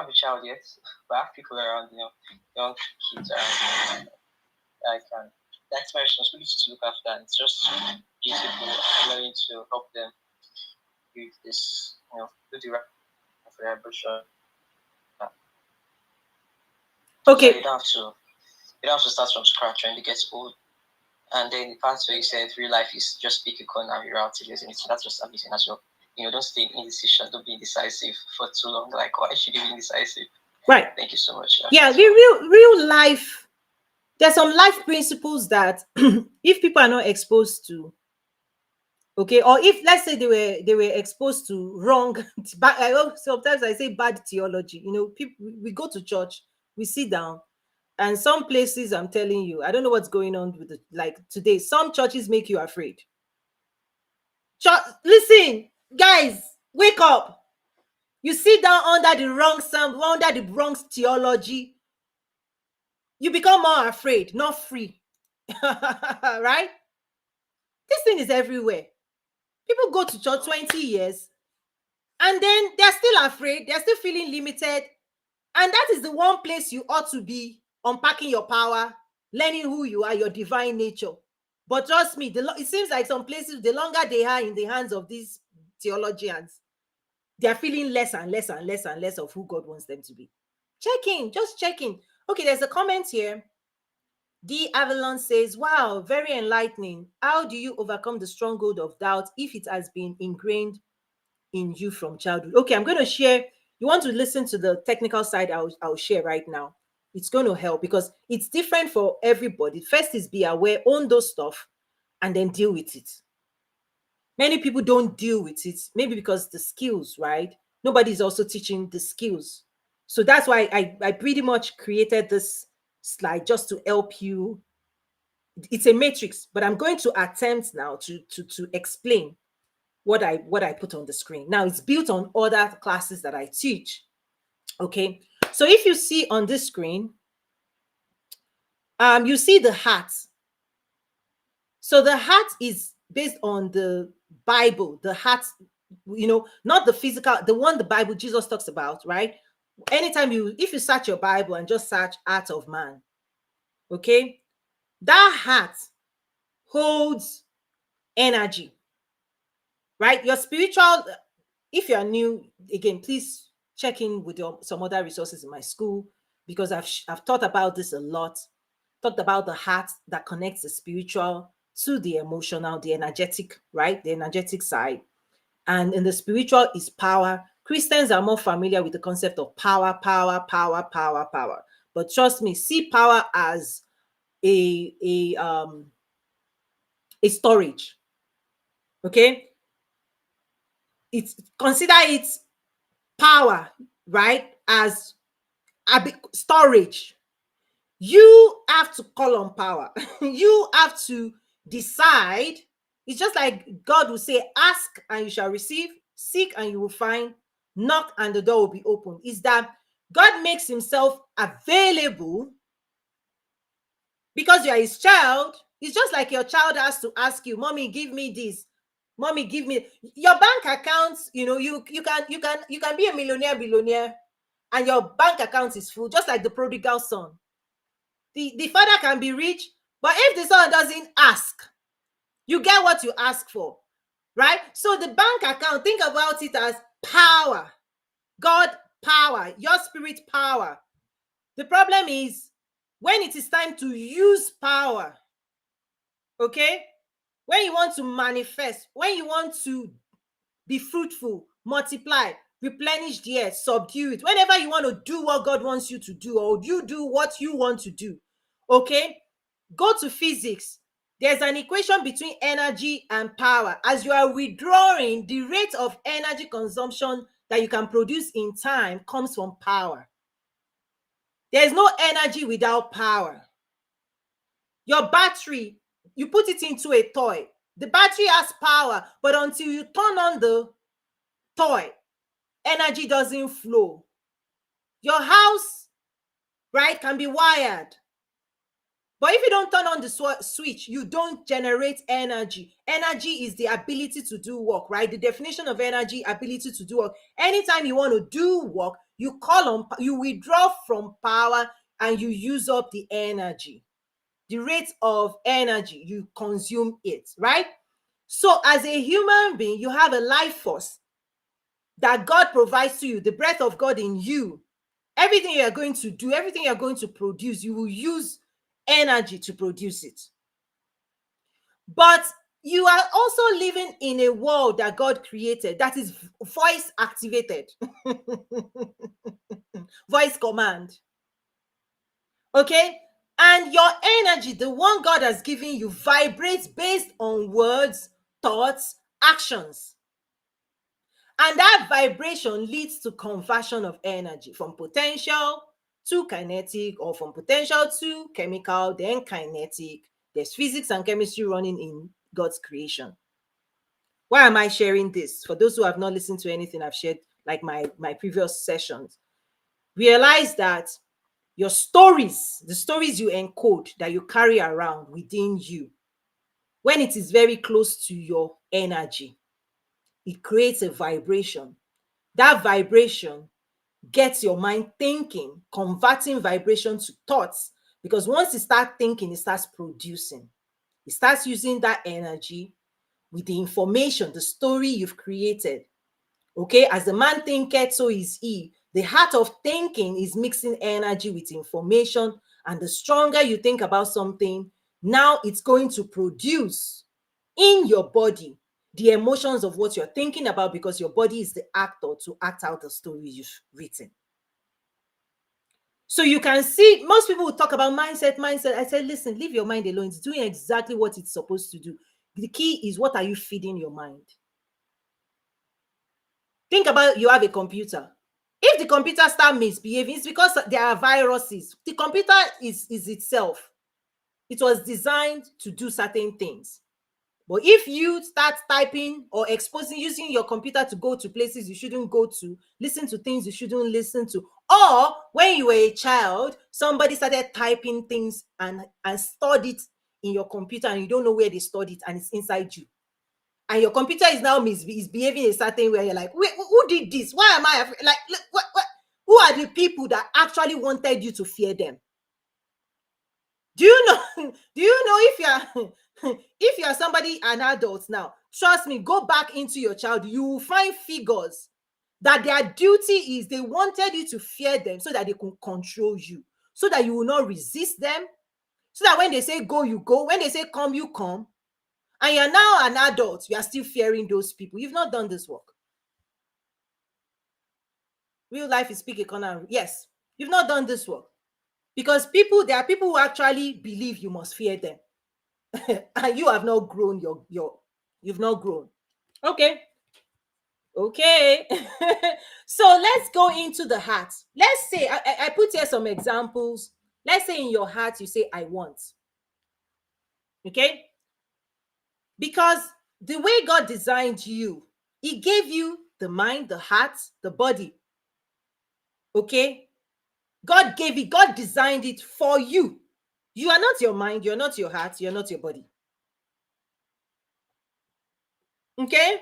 have a child yet, but I have people around, young kids around. I can. That's my responsibility to look after, and it's just beautiful learning to help them with this, do the right for their abortion. Okay. So you don't have to start from scratch when it gets old. And then the part where you said real life is just pick a corner, you're out to using it. So that's just amazing as well. Don't stay in indecision, don't be indecisive for too long. Like, why should you be indecisive? Right. Thank you so much. Yeah, real life. There's some life principles that if people are not exposed to, okay, or if let's say they were exposed to wrong, sometimes I say bad theology. People, we go to church, we sit down, and some places, I'm telling you, I don't know what's going on with it. Like today, some churches make you afraid. Listen, guys, wake up. You sit down under the wrong under the wrong theology, you become more afraid, not free. Right? This thing is everywhere. People go to church 20 years and then they're still afraid, they're still feeling limited. And that is the one place you ought to be unpacking your power, learning who you are, your divine nature. But trust me, it seems like some places, the longer they are in the hands of these theologians, they're feeling less and less and less and less of who God wants them to be. Just checking. Okay, there's a comment here. D. Avalon says, wow, very enlightening. How do you overcome the stronghold of doubt if it has been ingrained in you from childhood? Okay, I'm going to share. You want to listen to the technical side? I'll share right now. It's going to help because it's different for everybody. First is be aware, own those stuff, and then deal with it. Many people don't deal with it, maybe because the skills, right? Nobody's also teaching the skills. So that's why I pretty much created this slide just to help you. It's a matrix, but I'm going to attempt now to explain what I put on the screen. Now it's built on other classes that I teach. Okay, so if you see on this screen, you see the heart. So the heart is based on the Bible, the heart, not the physical, the one the Bible Jesus talks about, right? Anytime if you search your Bible and just search heart of man, okay, that heart holds energy, right? Your spiritual, if you're new, again, please check in with some other resources in my school because I've taught about this a lot. Talked about the heart that connects the spiritual to the emotional, the energetic, right? The energetic side. And in the spiritual is power. Christians are more familiar with the concept of power. But trust me, see power as a storage. Okay? Consider it power, right? As storage. You have to call on power. You have to decide. It's just like God will say, ask and you shall receive, seek and you will find, knock and the door will be opened. Is that God makes himself available because you are his child. It's just like your child has to ask you, mommy, give me this. Mommy, give me your bank accounts. You can be a billionaire, and your bank account is full, just like the prodigal son. The father can be rich, but if the son doesn't ask, you get what you ask for, right? So the bank account, think about it as power. God power, your spirit power. The problem is when it is time to use power, okay? When you want to manifest, when you want to be fruitful, multiply, replenish the earth, subdue it, whenever you want to do what God wants you to do, or you do what you want to do, okay? Go to physics. There's an equation between energy and power. As you are withdrawing, the rate of energy consumption that you can produce in time comes from power. There's no energy without power. Your battery, you put it into a toy. The battery has power, but until you turn on the toy, energy doesn't flow. Your house, right, can be wired. But if you don't turn on the switch, you don't generate energy. Energy is the ability to do work, right? The definition of energy, ability to do work. Anytime you want to do work, you you withdraw from power and you use up the energy. The rate of energy, you consume it, right? So as a human being, you have a life force that God provides to you, the breath of God in you. Everything you are going to do, everything you are going to produce, you will use energy to produce it. But you are also living in a world that God created that is voice activated. Voice command. Okay? And your energy, the one God has given you, vibrates based on words, thoughts, actions. And that vibration leads to conversion of energy from potential to kinetic, or from potential to chemical, then kinetic. There's physics and chemistry running in God's creation. Why am I sharing this? For those who have not listened to anything I've shared, like my previous sessions, realize that your stories, the stories you encode, that you carry around within you, when it is very close to your energy, it creates a vibration. That vibration gets your mind thinking, converting vibration to thoughts. Because once you start thinking, it starts producing. It starts using that energy with the information, the story you've created. Okay, as the man thinketh, so is he. The heart of thinking is mixing energy with information, and the stronger you think about something, now it's going to produce in your body the emotions of what you're thinking about, because your body is the actor to act out the story you've written. So you can see, most people will talk about mindset. I said, listen, leave your mind alone. It's doing exactly what it's supposed to do. The key is, what are you feeding your mind? Think about, you have a computer. If the computer starts misbehaving, it's because there are viruses. The computer is itself. It was designed to do certain things. But if you start typing or using your computer to go to places you shouldn't go to, listen to things you shouldn't listen to, or when you were a child, somebody started typing things and stored it in your computer, and you don't know where they stored it, and it's inside you, and your computer is now is behaving a certain way, you're like, wait, who did this? Why am I afraid? Like, what? Who are the people that actually wanted you to fear them? Do you know? Do you know, if you are somebody, an adult now, trust me, go back into your child, you will find figures that their duty is, they wanted you to fear them so that they can control you, so that you will not resist them, so that when they say go, you go, when they say come, you come. And you're now an adult, you are still fearing those people. You've not done this work. Real life is speak economy. Yes, you've not done this work. Because there are people who actually believe you must fear them. And you have not grown you've not grown. Okay. So let's go into the heart. Let's say I put here some examples. Let's say in your heart you say, I want. Okay. Because the way God designed you, he gave you the mind, the heart, the body. Okay. God gave it, God designed it for you. You are not your mind, you're not your heart, you're not your body. Okay?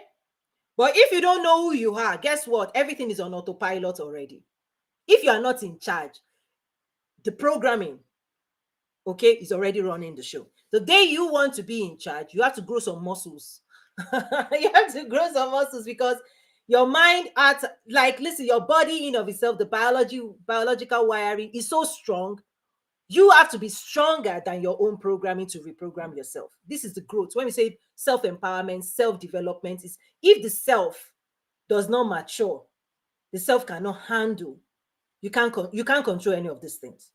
But if you don't know who you are, guess what? Everything is on autopilot already. If you are not in charge, the programming, okay, is already running the show. The day you want to be in charge, you have to grow some muscles. You have to grow some muscles, because your mind, listen, your body in of itself, the biological wiring is so strong. You have to be stronger than your own programming to reprogram yourself. This is the growth. When we say self-empowerment, self-development, is if the self does not mature, the self cannot handle. You can't control any of these things,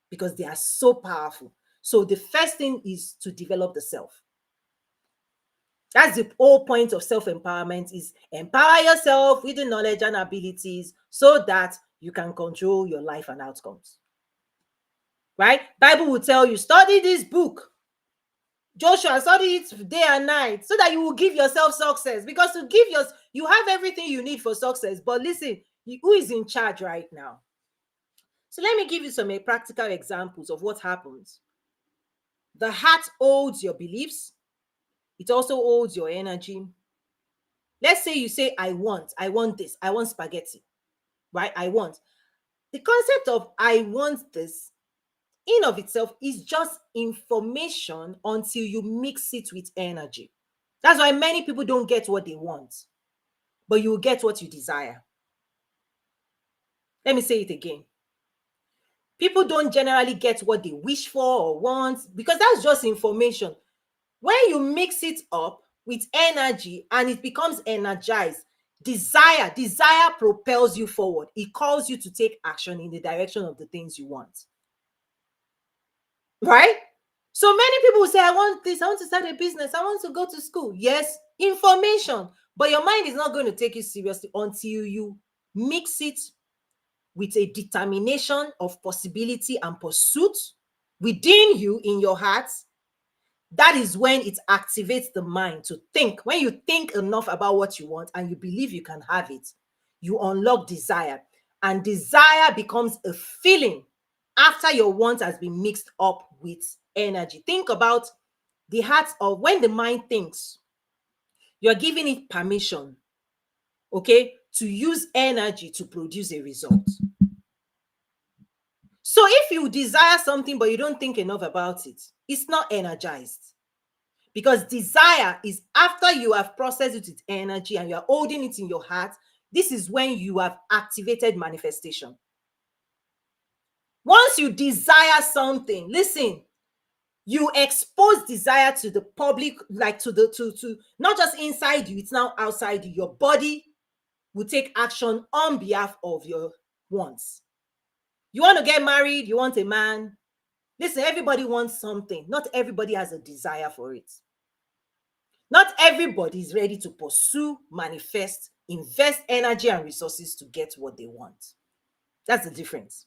because they are so powerful. So the first thing is to develop the self. That's the whole point of self-empowerment, is empower yourself with the knowledge and abilities so that you can control your life and outcomes. Right? Bible will tell you, study this book. Joshua, study it day and night so that you will give yourself success. Because you have everything you need for success. But listen, who is in charge right now? So let me give you some practical examples of what happens The heart holds your beliefs. It also holds your energy. Let's say you say, I want this, I want spaghetti, right? I want. The concept of I want this in of itself is just information until you mix it with energy. That's why many people don't get what they want, but you will get what you desire. Let me say it again. People don't generally get what they wish for or want because that's just information. When you mix it up with energy and it becomes energized, desire propels you forward. It calls you to take action in the direction of the things you want. Right? So many people will say, I want this, I want to start a business, I want to go to school. Yes, information. But your mind is not going to take you seriously until you mix it with a determination of possibility and pursuit within you in your heart. That is when it activates the mind to think. When you think enough about what you want and you believe you can have it, you unlock desire. And desire becomes a feeling after your want has been mixed up with energy. Think about the heart of when the mind thinks, you're giving it permission, okay, to use energy to produce a result. So if you desire something but you don't think enough about it, it's not energized. Because desire is after you have processed it with energy and you are holding it in your heart, this is when you have activated manifestation. Once you desire something, listen, you expose desire to the public, like to not just inside you, it's now outside you. Your body will take action on behalf of your wants. You want to get married, you want a man. Listen, everybody wants something. Not everybody has a desire for it. Not everybody is ready to pursue, manifest, invest energy and resources to get what they want. That's the difference.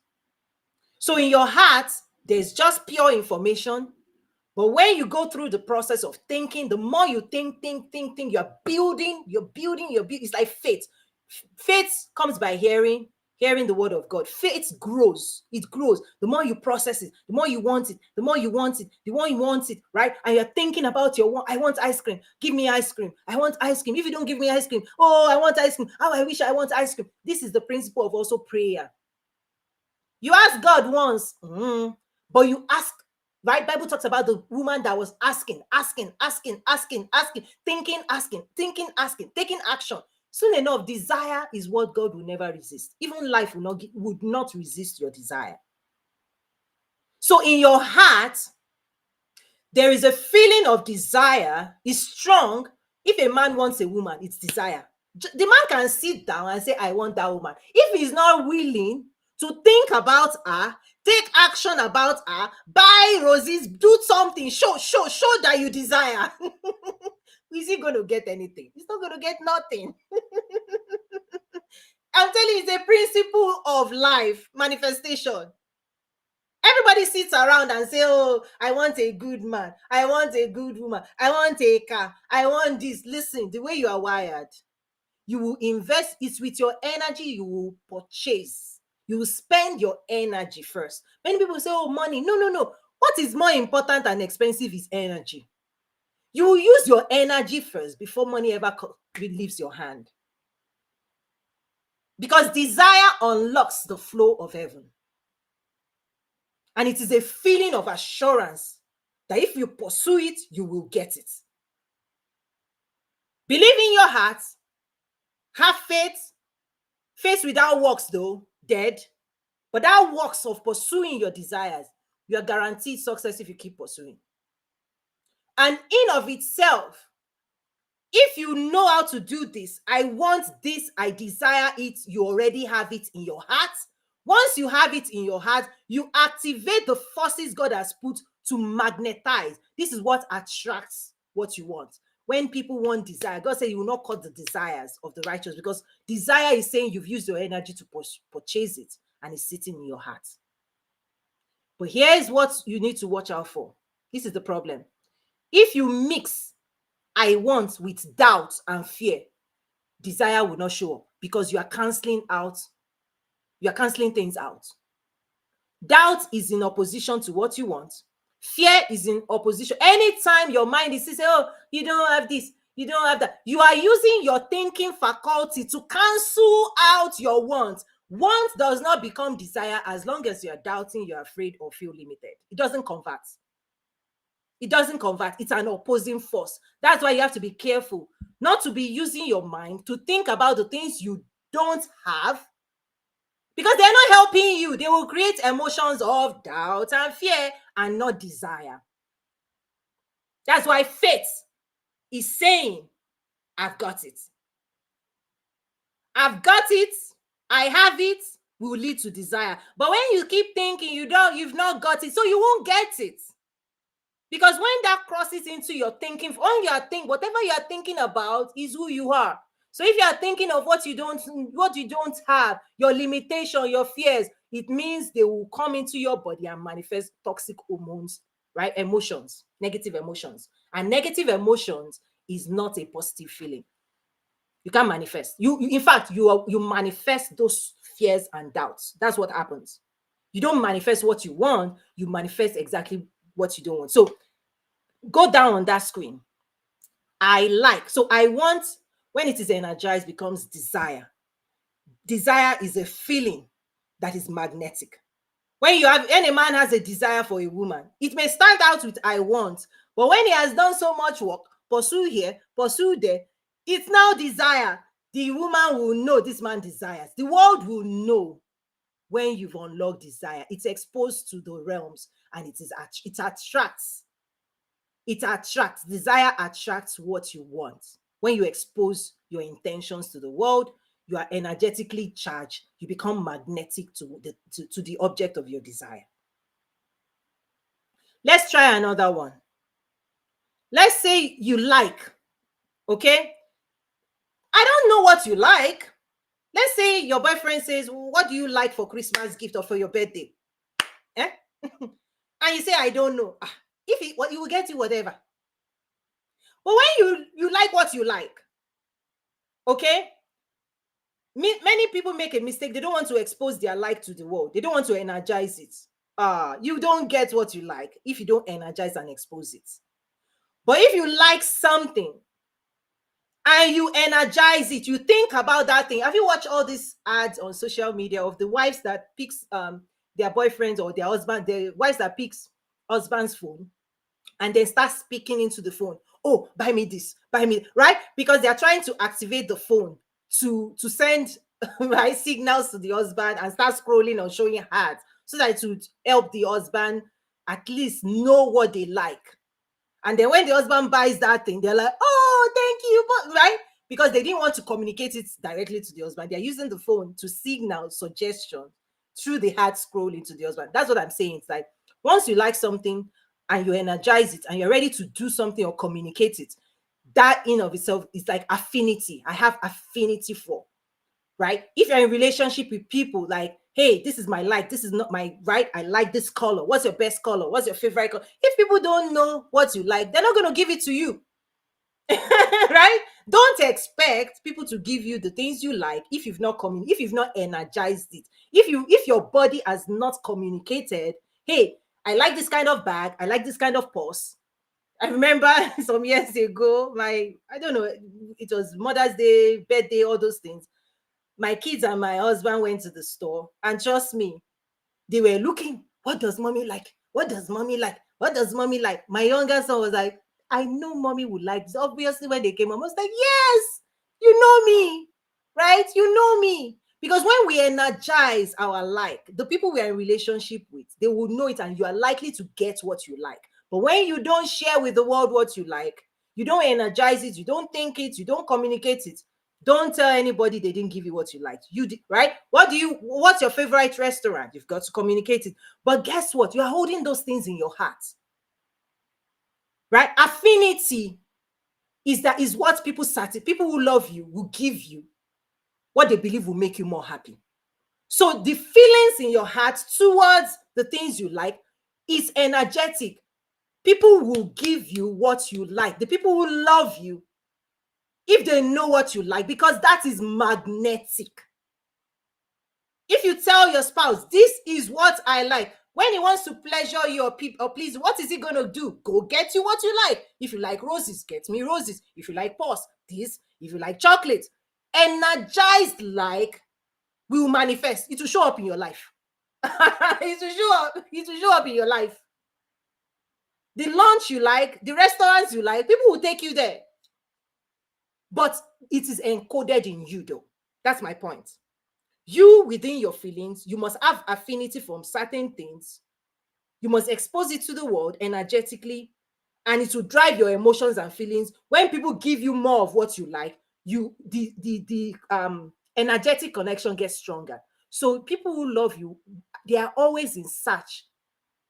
So in your heart, there's just pure information. But when you go through the process of thinking, the more you think, you're building. It's like faith. Faith comes by hearing the word of God. Faith grows. It grows. The more you process it, the more you want it, the more you want it, right? And you're thinking about I want ice cream. Give me ice cream. I want ice cream. If you don't give me ice cream, oh, I want ice cream. Oh, I wish I want ice cream. This is the principle of also prayer. You ask God once, but you ask, right? Bible talks about the woman that was asking, thinking, taking action. Soon enough, desire is what God will never resist. Even life would not resist your desire. So in your heart, there is a feeling of desire is strong. If a man wants a woman, it's desire. The man can sit down and say, I want that woman. If he's not willing to think about her, take action about her, buy roses, do something, show that you desire. Is he going to get anything? He's not going to get nothing. I'm telling you, it's a principle of life manifestation. Everybody sits around and say, oh, I want a good man. I want a good woman. I want a car. I want this. Listen, the way you are wired, you will invest. It's with your energy you will purchase. You will spend your energy first. Many people say, oh, money. No. What is more important and expensive is energy. You will use your energy first before money ever leaves your hand. Because desire unlocks the flow of heaven. And it is a feeling of assurance that if you pursue it, you will get it. Believe in your heart. Have faith. Faith without works, though, dead. But that works of pursuing your desires, you are guaranteed success if you keep pursuing. And in of itself, if you know how to do this, I want this, I desire it, you already have it in your heart. Once you have it in your heart, you activate the forces God has put to magnetize. This is what attracts what you want. When people want desire, God said you will not cut the desires of the righteous, because desire is saying you've used your energy to purchase it and it's sitting in your heart. But here's what you need to watch out for. This is the problem. If you mix I want with doubt and fear, desire will not show up because you are canceling things out. Doubt is in opposition to what you want. Fear is in opposition. Anytime your mind is saying, oh, you don't have this, you don't have that, you are using your thinking faculty to cancel out your want. Want does not become desire as long as you're doubting, you're afraid, or feel limited. It doesn't convert. It doesn't convert. It's an opposing force. That's why you have to be careful not to be using your mind to think about the things you don't have, because they're not helping you. They will create emotions of doubt and fear and not desire. That's why faith is saying, I've got it. I've got it. I have it, will lead to desire. But when you keep thinking you've not got it, so you won't get it. Because when that crosses into your thinking, whatever you are thinking about is who you are. So if you are thinking of what you don't have, your limitation, your fears, it means they will come into your body and manifest toxic hormones, right? Emotions, negative emotions. And negative emotions is not a positive feeling. You can't manifest. In fact, you manifest those fears and doubts. That's what happens. You don't manifest what you want, you manifest exactly what you don't want. So go down on that screen. I like. So I want, when it is energized, becomes desire. Desire is a feeling that is magnetic. When a man has a desire for a woman, it may start out with I want, but when he has done so much work, pursue here, pursue there, it's now desire. The woman will know this man desires. The world will know when you've unlocked desire. It's exposed to the realms and it attracts. It attracts. Desire attracts what you want. When you expose your intentions to the world, you are energetically charged. You become magnetic to the object of your desire. Let's try another one. Let's say you like, okay? I don't know what you like. Let's say your boyfriend says, what do you like for Christmas gift or for your birthday? Eh? And you say, I don't know. He will get you whatever. But when you like what you like, okay? Many people make a mistake. They don't want to expose their like to the world. They don't want to energize it. You don't get what you like if you don't energize and expose it. But if you like something and you energize it, you think about that thing. Have you watched all these ads on social media of the wives that picks their boyfriends or their husband, the wives that picks husband's phone and then start speaking into the phone? Oh, buy me this, buy me, right? Because they are trying to activate the phone to send right signals to the husband and start scrolling or showing ads so that it would help the husband at least know what they like. And then when the husband buys that thing, they're like, oh, thank you, right? Because they didn't want to communicate it directly to the husband. They're using the phone to signal suggestion through the ad scrolling to the husband. That's what I'm saying. It's like once you like something and you energize it and you're ready to do something or communicate it, that in of itself is like affinity. I have affinity for, right? If you're in relationship with people, like, hey, this is my like, this is not my right. I like this color. What's your best color? What's your favorite color? If people don't know what you like, they're not going to give it to you. Right? Don't expect people to give you the things you like if you've not energized it. If your body has not communicated, hey, I like this kind of bag, I like this kind of purse. I remember some years ago, I don't know, it was Mother's Day, birthday, all those things. My kids and my husband went to the store, and trust me, they were looking, what does mommy like? What does mommy like? What does mommy like? My younger son was like, I know mommy would like this. Obviously, when they came home, I was like, yes, you know me, right? You know me. Because when we energize our like, the people we are in relationship with, they will know it and you are likely to get what you like. But when you don't share with the world what you like, you don't energize it, you don't think it, you don't communicate it, don't tell anybody they didn't give you what you liked. You did, right? What's your favorite restaurant? You've got to communicate it. But guess what? You are holding those things in your heart. Right? Affinity is what people who love you will give you what they believe will make you more happy. So the feelings in your heart towards the things you like is energetic. People will give you what you like. The people who love you, if they know what you like, because that is magnetic. If you tell your spouse, this is what I like, When he wants to pleasure you or please, what is he going to do? Go get you what you like. If you like roses, get me roses. If you like pause, this. If you like chocolate, energized like will manifest. It will show up in your life. It will show up. It will show up in your life. The lunch you like, the restaurants you like, people will take you there. But it is encoded in you, though. That's my point. You, within your feelings, you must have affinity from certain things. You must expose it to the world energetically, and it will drive your emotions and feelings. When people give you more of what you like, the energetic connection gets stronger. So people who love you, they are always in search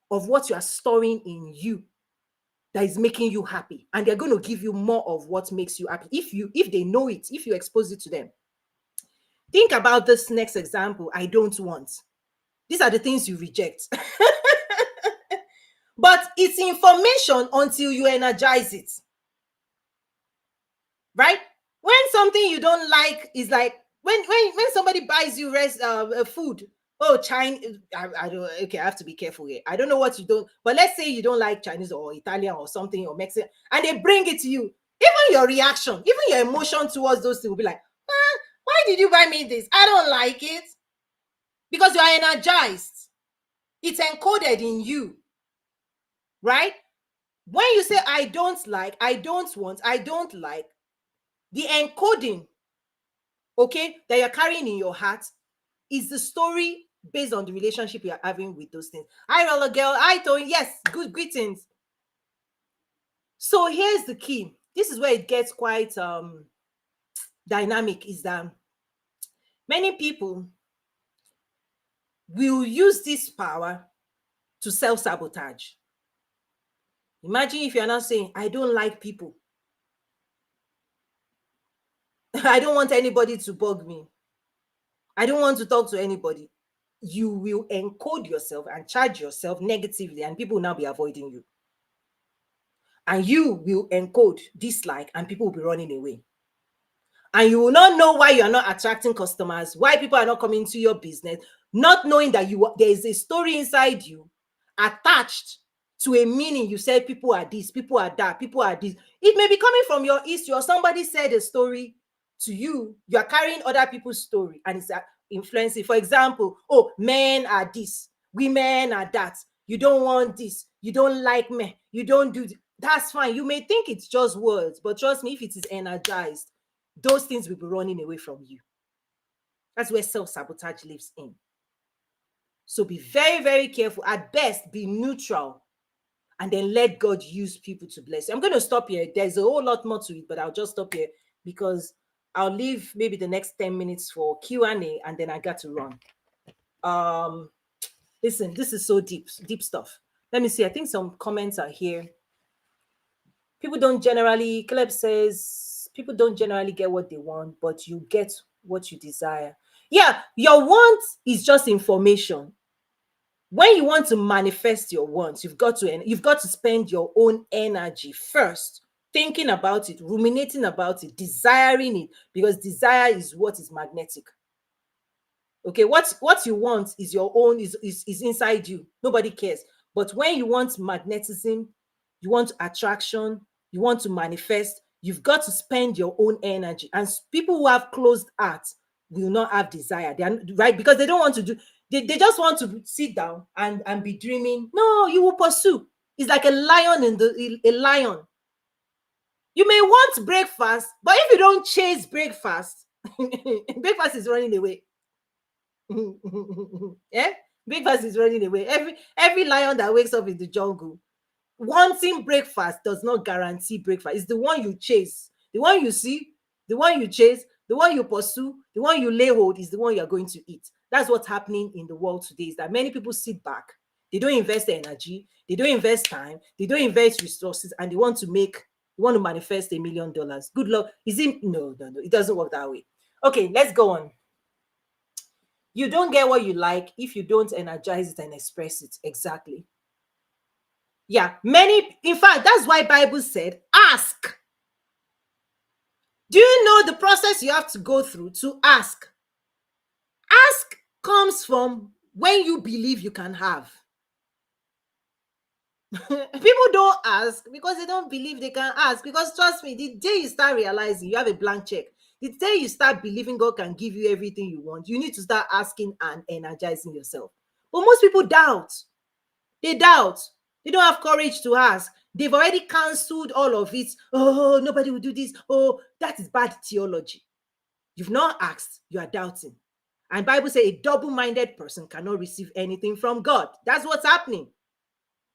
of what you are storing in you that is making you happy, and they're going to give you more of what makes you happy if they know it, if you expose it to them. Think about this next example. I don't want. These are the things you reject. But it's information until you energize it. Right? When something you don't like is like when somebody buys you food. Oh, Chinese. I don't. Okay, I have to be careful here. I don't know what you don't. But let's say you don't like Chinese or Italian or something or Mexican, and they bring it to you. Even your reaction, even your emotion towards those things will be like, why did you buy me this? I don't like it. Because you are energized. It's encoded in you. Right? When you say I don't like, I don't want, I don't like, the encoding, okay, that you're carrying in your heart is the story based on the relationship you're having with those things. Hi, Roller Girl. Hi, Toyin. Yes, good greetings. So here's the key. This is where it gets quite dynamic, is that many people will use this power to self-sabotage. Imagine if you're not saying, I don't like people. I don't want anybody to bug me. I don't want to talk to anybody. You will encode yourself and charge yourself negatively, and people will now be avoiding you. And you will encode dislike, and people will be running away. And you will not know why you are not attracting customers, why people are not coming to your business, not knowing that there is a story inside you attached to a meaning. You said people are this, people are that, people are this. It may be coming from your history, or somebody said a story to you. You are carrying other people's story, and it's influencing. For example, oh, men are this, women are that. You don't want this, you don't like men, you don't do this. That's fine. You may think it's just words, but trust me, if it is energized, those things will be running away from you. That's where self-sabotage lives in. So be very, very careful. At best, be neutral, and then let God use people to bless you. I'm going to stop here. There's a whole lot more to it, but I'll just stop here because I'll leave maybe the next 10 minutes for Q&A, and then I got to run. Listen, this is so deep stuff. Let me see. I think some comments are here. People don't generally, Caleb says, people don't generally get what they want, but you get what you desire. Yeah, your want is just information. When you want to manifest your wants, you've got to spend your own energy first, thinking about it, ruminating about it, desiring it, because desire is what is magnetic. Okay, what you want is your own, is inside you. Nobody cares. But when you want magnetism, you want attraction, you want to manifest, you've got to spend your own energy. And people who have closed hearts will not have desire. They are right, because they don't want to do. They just want to sit down and be dreaming. No, you will pursue. It's like a lion a lion. You may want breakfast, but if you don't chase breakfast, breakfast is running away. Yeah, breakfast is running away. Every lion that wakes up in the jungle wanting breakfast does not guarantee breakfast. It's the one you chase, the one you see, the one you chase, the one you pursue, the one you lay hold is the one you're going to eat. That's what's happening in the world today, is that many people sit back. They don't invest energy, they don't invest time, they don't invest resources, and they want to manifest $1 million. Good luck. No, it doesn't work that way. Okay, let's go on. You don't get what you like if you don't energize it and express it. Exactly. Yeah, in fact, that's why Bible said, ask. Do you know the process you have to go through to ask? Ask comes from when you believe you can have. People don't ask because they don't believe they can ask. Because trust me, the day you start realizing you have a blank check, the day you start believing God can give you everything you want, you need to start asking and energizing yourself. But most people doubt. They doubt. They don't have courage to ask. They've already cancelled all of it. Oh, nobody will do this. Oh, that is bad theology. You've not asked, you are doubting. And Bible says a double-minded person cannot receive anything from God. That's what's happening.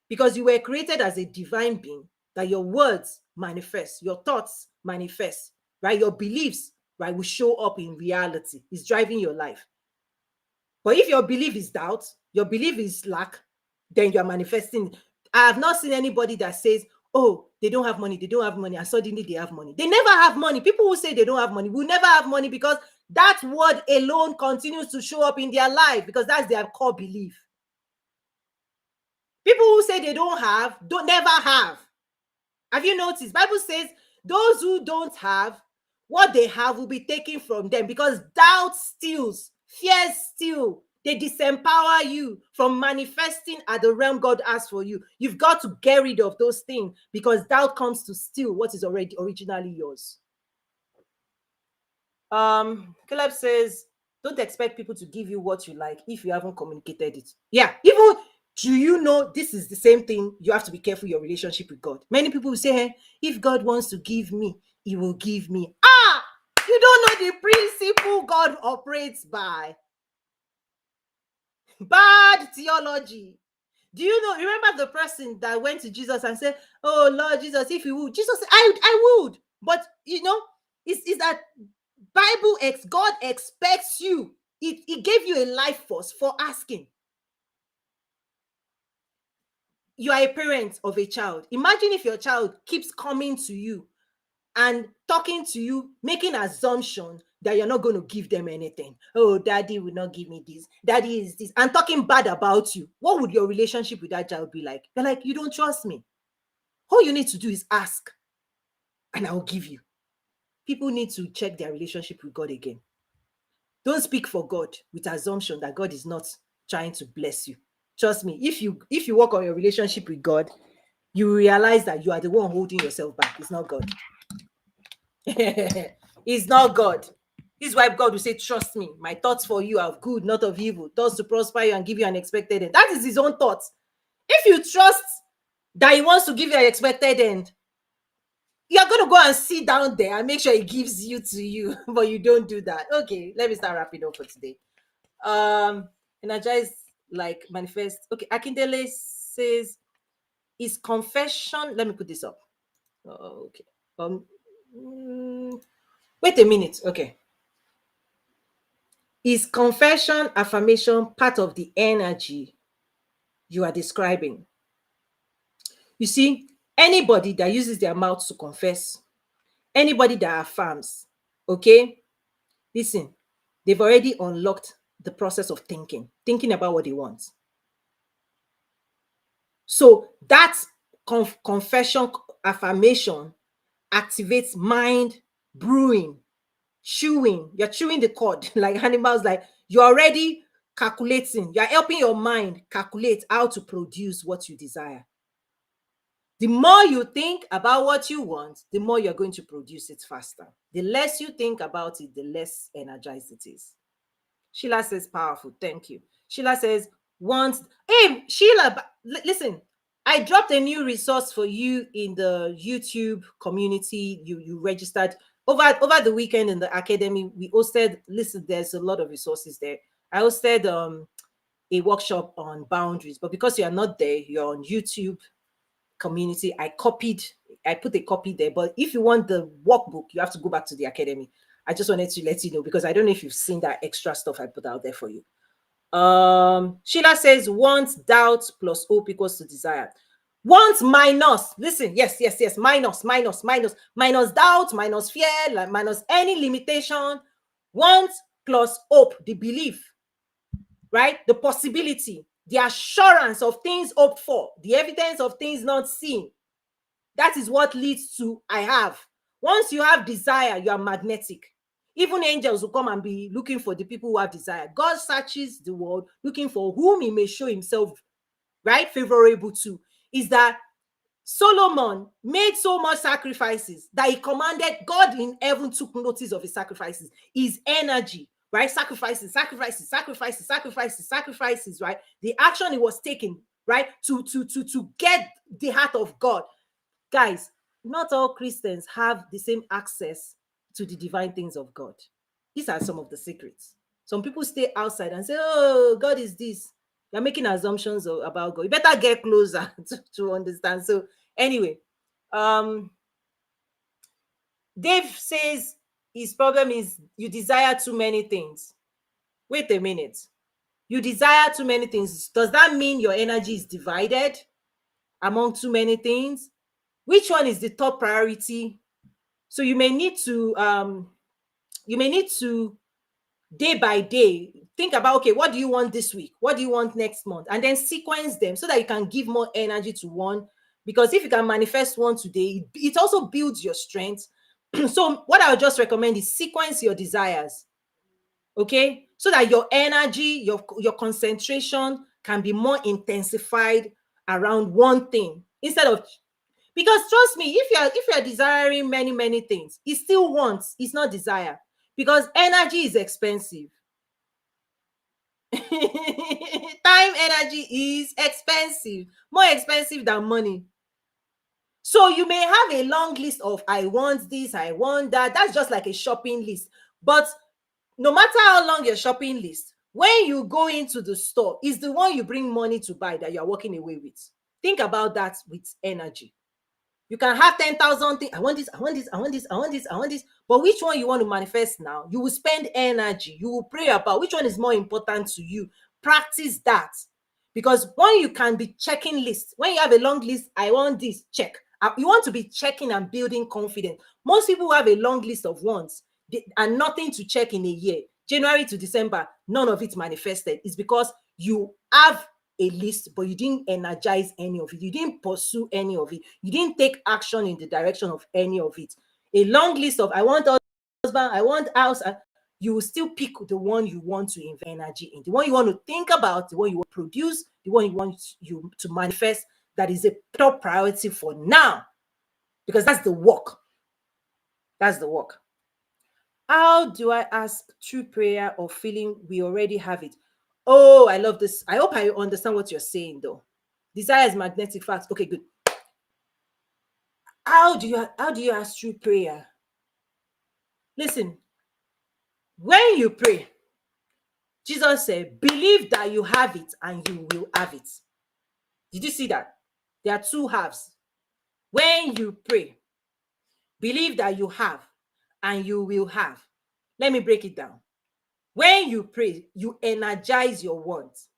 Because you were created as a divine being, that your words manifest, your thoughts manifest, right? Your beliefs, right, will show up in reality. It's driving your life. But if your belief is doubt, your belief is lack, then you're manifesting. I have not seen anybody that says, oh, they don't have money, and suddenly they have money. They never have money. People who say they don't have money will never have money, because that word alone continues to show up in their life, because that's their core belief. People who say they don't never have. Have you noticed? Bible says those who don't have, what they have will be taken from them, because doubt steals, fear steals. They disempower you from manifesting at the realm God has for you. You've got to get rid of those things, because doubt comes to steal what is already originally yours. Caleb says, don't expect people to give you what you like if you haven't communicated it. Yeah, even do you know this is the same thing? You have to be careful your relationship with God. Many people will say, hey, if God wants to give me, he will give me. You don't know the principle God operates by. Bad theology. Do you know? Remember the person that went to Jesus and said, oh Lord Jesus, if you would. Jesus said, I would. But you know, is that God expects you. It gave you a life force for asking. You are a parent of a child. Imagine if your child keeps coming to you and talking to you, making assumption that you're not going to give them anything. Oh, daddy will not give me this. Daddy is this. And talking bad about you. What would your relationship with that child be like? You're like, you don't trust me. All you need to do is ask, and I'll give you. People need to check their relationship with God again. Don't speak for God with assumption that God is not trying to bless you. Trust me, if you work on your relationship with God, you realize that you are the one holding yourself back. It's not God. It's not God. This is why God will say, trust me, my thoughts for you are of good, not of evil, thoughts to prosper you and give you an expected end. That is his own thoughts. If you trust that he wants to give you an expected end, you're going to go and sit down there and make sure he gives you to you, but you don't do that. Okay, let me start wrapping up for today. Energize, like, manifest. Okay, Akindele says, is confession, let me put this up. Okay. Wait a minute. Okay. Is confession, affirmation part of the energy you are describing? You see, anybody that uses their mouth to confess, anybody that affirms, okay, listen, they've already unlocked the process of thinking about what they want. So that confession, affirmation activates mind brewing, chewing. You're chewing the cord like animals, like you're already calculating. You're helping your mind calculate how to produce what you desire. The more you think about what you want, the more you're going to produce it faster. The less you think about it, the less energized it is. Sheila says, powerful. Thank you. Sheila says, once. Hey, Sheila, listen, I dropped a new resource for you in the YouTube community. You registered over the weekend in the academy. We hosted, listen, there's a lot of resources there. I hosted a workshop on boundaries, but because you are not there, you're on YouTube community. I put a copy there, but if you want the workbook, you have to go back to the academy. I just wanted to let you know, because I don't know if you've seen that extra stuff I put out there for you. Sheila says, want, doubt plus hope equals to desire. Want minus, listen, yes, minus doubt, minus fear, like minus any limitation. Want plus hope, the belief, right? The possibility, the assurance of things hoped for, the evidence of things not seen. That is what leads to I have. Once you have desire, you are magnetic. Even angels will come and be looking for the people who have desire. God searches the world looking for whom he may show himself, right, favorable to. is that Solomon made so much sacrifices that he commanded, God in heaven took notice of his sacrifices, his energy, right? Sacrifices, right? The action he was taking, right? To get the heart of God. Guys, not all Christians have the same access to the divine things of God. These are some of the secrets. Some people stay outside and say, oh, God is this. You're making assumptions about God. You better get closer to understand. So anyway, Dave says his problem is you desire too many things. Wait a minute. You desire too many things. Does that mean your energy is divided among too many things? Which one is the top priority? So you may need to day by day think about, okay, what do you want this week? What do you want next month? And then sequence them so that you can give more energy to one. Because if you can manifest one today, it also builds your strength. So what I would just recommend is sequence your desires, okay? So that your energy, your concentration can be more intensified around one thing instead of, because trust me, if you're desiring many things, it's still wants, it's not desire, because energy is expensive. Time, energy is expensive, more expensive than money. So you may have a long list of I want this, I want that. That's just like a shopping list. But no matter how long your shopping list, when you go into the store, is the one you bring money to buy that you're walking away with. Think about that with energy. You can have 10,000 things. I want this, I want this, I want this, I want this, I want this. But which one you want to manifest now? You will spend energy. You will pray about which one is more important to you. Practice that. Because when you can be checking lists, when you have a long list, I want this, check. You want to be checking and building confidence. Most people who have a long list of wants and nothing to check in a year, January to December, none of it manifested. It's because you have a list, but you didn't energize any of it. You didn't pursue any of it. You didn't take action in the direction of any of it. A long list of I want husband, I want house, you will still pick the one you want to invest energy in, the one you want to think about, the one you want to produce, the one you want you to manifest. That is a top priority for now, because that's the work. That's the work. How do I ask true prayer or feeling we already have it? Oh, I love this. I hope I understand what you're saying, though. Desire is magnetic fact. Okay, good. How do you ask true prayer? Listen, when you pray, Jesus said, believe that you have it and you will have it. Did you see that? There are two halves. When you pray, believe that you have and you will have. Let me break it down. When you pray, you energize your wants.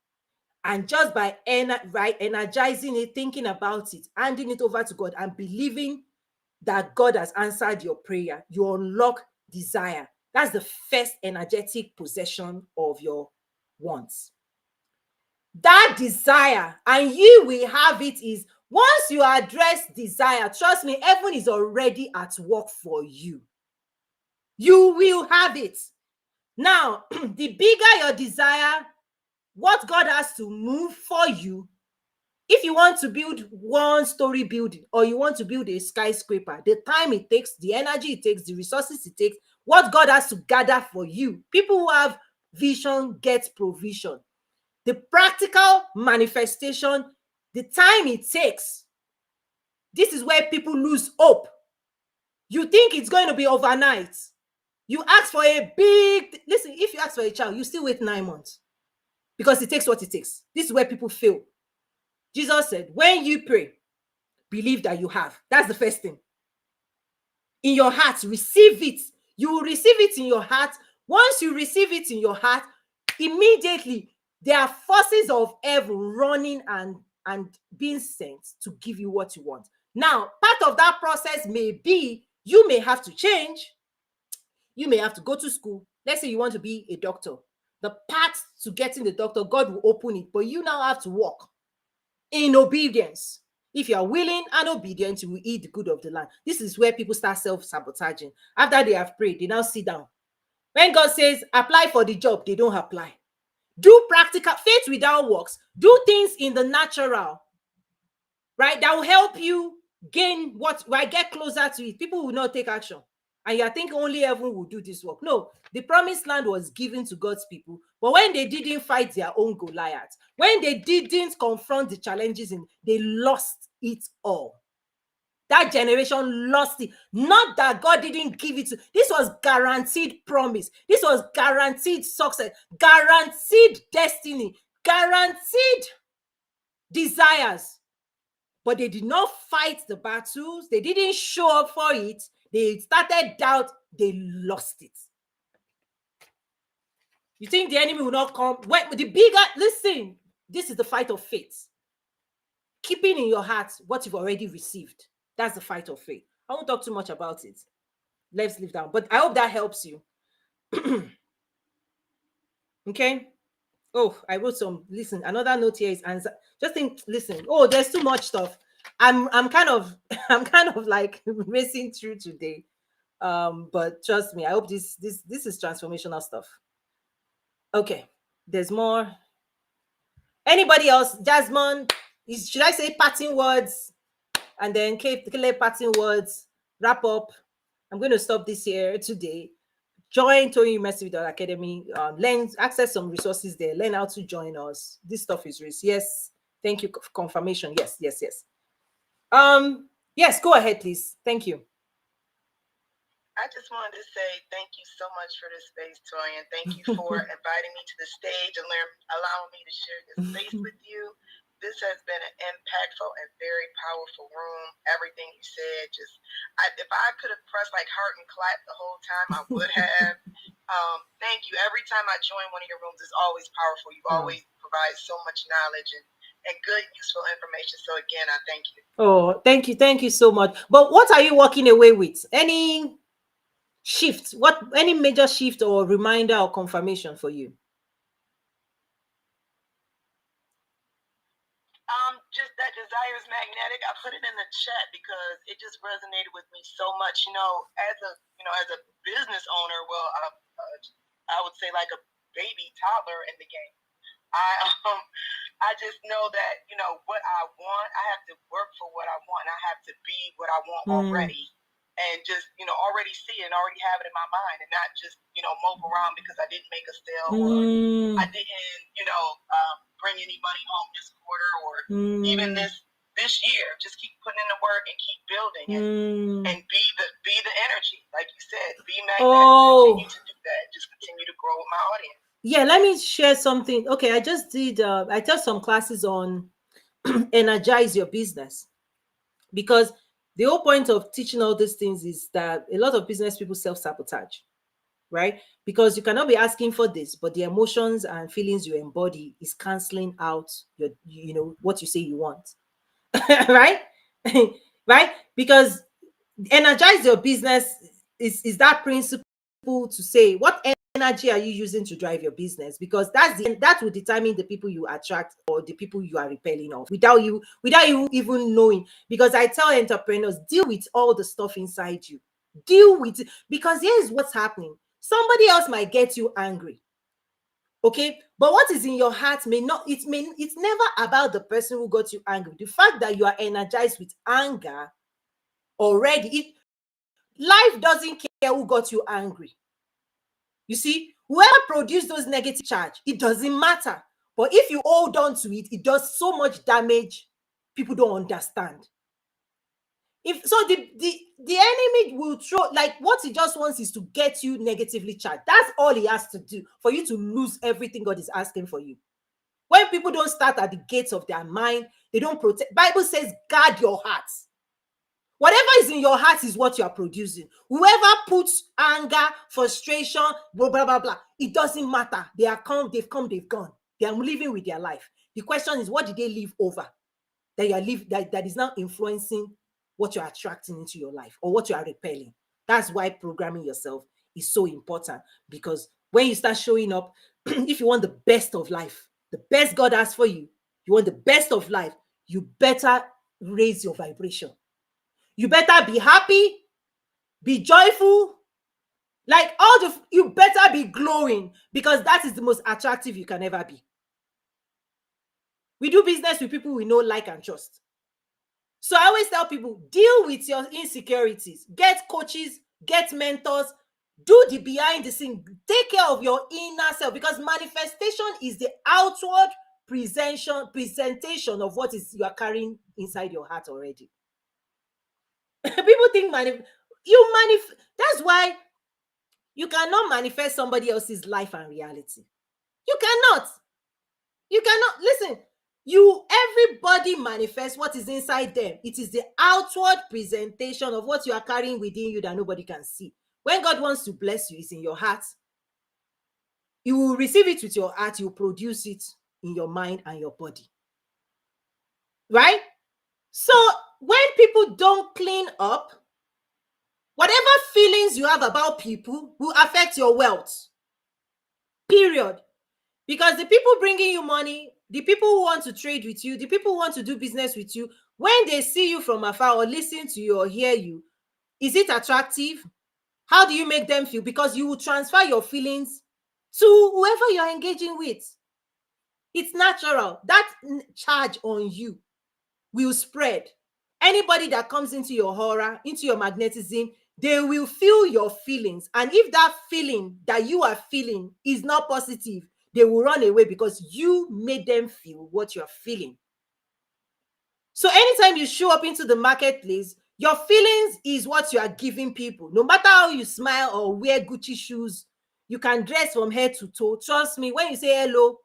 And just by energizing it, thinking about it, handing it over to God and believing that God has answered your prayer, you unlock desire. That's the first energetic possession of your wants. That desire, and you will have it, is once you address desire, trust me, heaven is already at work for you. You will have it. Now, the bigger your desire, what God has to move for you. If you want to build one-story building or you want to build a skyscraper, the time it takes, the energy it takes, the resources it takes, what God has to gather for you. People who have vision get provision. The practical manifestation, the time it takes, this is where people lose hope. You think it's going to be overnight. You ask for a big, listen, if you ask for a child, you still wait 9 months because it takes what it takes. This is where people fail. Jesus said, when you pray, believe that you have. That's the first thing. In your heart, receive it. You will receive it in your heart. Once you receive it in your heart, immediately there are forces of heaven running and being sent to give you what you want. Now, part of that process may be you may have to change. You may have to go to school. Let's say you want to be a doctor. The path to getting the doctor, God will open it, but you now have to walk in obedience. If you are willing and obedient, you will eat the good of the land. This is where people start self-sabotaging. After they have prayed, they now sit down. When God says, apply for the job, they don't apply. Do practical faith without works. Do things in the natural. right? That will help you gain what, right? Get closer to it. People will not take action. And you think only heaven will do this work. No, the promised land was given to God's people. But when they didn't fight their own Goliath, when they didn't confront the challenges, they lost it all. That generation lost it. Not that God didn't give it to. This was guaranteed promise. This was guaranteed success, guaranteed destiny, guaranteed desires. But they did not fight the battles. They didn't show up for it. They started doubt. They lost it. You think the enemy will not come? When the bigger, listen, this is the fight of faith. Keeping in your heart what you've already received. That's the fight of faith. I won't talk too much about it. Let's leave that. But I hope that helps you. Okay. Oh, I wrote some. Listen, another note here is answer. Just think. Listen. Oh, there's too much stuff. I'm kind of like racing through today. But trust me, I hope this is transformational stuff. Okay, there's more. Anybody else? Jasmine, should I say parting words? And then Caleb parting words. Wrap up. I'm going to stop this here today. Join Toyin Umesiri Academy. Learn, access some resources there. Learn how to join us. This stuff is risk. Yes. Thank you. Confirmation. Yes. Yes. Go ahead, please. Thank you. I just wanted to say thank you so much for this space, Toyin. Thank you for inviting me to the stage and allowing me to share this space with you. This has been an impactful and very powerful room. Everything you said, if I could have pressed like heart and clap the whole time, I would have. Thank you. Every time I join one of your rooms, it's always powerful. You always provide so much knowledge and good, useful information. So again, I thank you. Oh, thank you. Thank you so much. But what are you walking away with? Any shift? Any major shift or reminder or confirmation for you? Just that desire is magnetic. I put it in the chat because it just resonated with me so much. As a business owner, well, I would say like a baby toddler in the game. I just know that what I want, I have to work for what I want. I have to be what I want already, and just already see it and already have it in my mind, and not just mope around because I didn't make a sale or I didn't bring any money home this quarter or even this year. Just keep putting in the work and keep building and be the energy, like you said, be magnetic. Continue to do that. Just continue to grow with my audience. Yeah, let me share something. Okay, I just did I taught some classes on energize your business, because the whole point of teaching all these things is that a lot of business people self-sabotage, right? Because you cannot be asking for this, but the emotions and feelings you embody is canceling out your what you say you want. Right? Right? Because energize your business is that principle to say what energy are you using to drive your business, because that will determine the people you attract or the people you are repelling off without you even knowing. Because I tell entrepreneurs, deal with all the stuff inside you. Deal with it, because here's what's happening. Somebody else might get you angry, okay, but what is in your heart may not. It's never about the person who got you angry. The fact that you are energized with anger already, life doesn't care who got you angry. You see, whoever produced those negative charge, it doesn't matter. But if you hold on to it, it does so much damage. People don't understand. If so, the enemy will throw, like, what he just wants is to get you negatively charged. That's all he has to do for you to lose everything God is asking for you. When people don't start at the gates of their mind, they don't protect. Bible says, guard your heart. Whatever is in your heart is what you are producing. Whoever puts anger, frustration, blah, blah, blah, blah, it doesn't matter. They've come, they've gone. They are living with their life. The question is, what did they live over that is now influencing what you're attracting into your life or what you are repelling? That's why programming yourself is so important, because when you start showing up, if you want the best of life, the best God has for you, you want the best of life, you better raise your vibration. You better be happy, be joyful, like you better be glowing, because that is the most attractive you can ever be. We do business with people we know, like, and trust. So I always tell people, deal with your insecurities, get coaches, get mentors, do the behind the scene, take care of your inner self, because manifestation is the outward presentation of what is you are carrying inside your heart already. People think that's why you cannot manifest somebody else's life and reality. You cannot. Listen. Everybody manifests what is inside them. It is the outward presentation of what you are carrying within you that nobody can see. When God wants to bless you, it's in your heart. You will receive it with your heart. You produce it in your mind and your body. Right? So when people don't clean up, whatever feelings you have about people will affect your wealth. Period. Because the people bringing you money, the people who want to trade with you, the people who want to do business with you, when they see you from afar or listen to you or hear you, is it attractive? How do you make them feel? Because you will transfer your feelings to whoever you're engaging with. It's natural. That charge on you will spread. Anybody that comes into your aura, into your magnetism, they will feel your feelings. And if that feeling that you are feeling is not positive, they will run away because you made them feel what you're feeling. So anytime you show up into the marketplace, your feelings is what you are giving people. No matter how you smile or wear Gucci shoes, you can dress from head to toe. Trust me, when you say hello,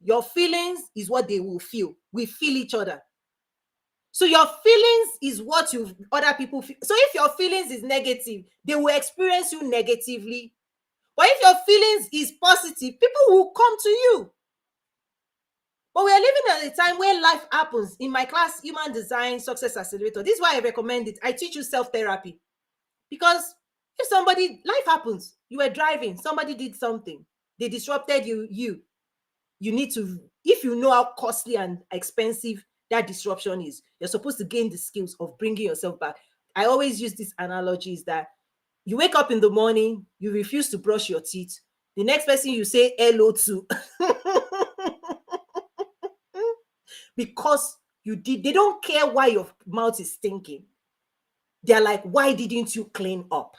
your feelings is what they will feel. We feel each other. So your feelings is what other people feel. So if your feelings is negative, they will experience you negatively. But if your feelings is positive, people will come to you. But we are living at a time where life happens. In my class, Human Design Success Accelerator, this is why I recommend it. I teach you self-therapy. Because if life happens, you were driving, somebody did something, they disrupted you need to, if you know how costly and expensive that disruption is, you're supposed to gain the skills of bringing yourself back. I always use this analogy is that you wake up in the morning, you refuse to brush your teeth. The next person you say hello to because they don't care why your mouth is stinking. They're like, why didn't you clean up?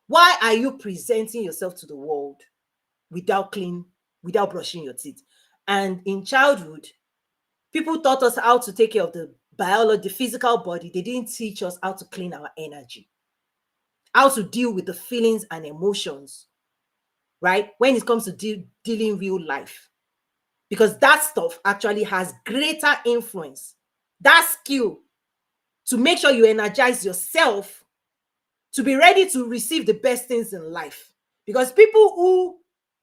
Why are you presenting yourself to the world without brushing your teeth? And in childhood, people taught us how to take care of the biology, the physical body. They didn't teach us how to clean our energy, how to deal with the feelings and emotions, right? When it comes to dealing real life. Because that stuff actually has greater influence. That skill to make sure you energize yourself to be ready to receive the best things in life. Because people who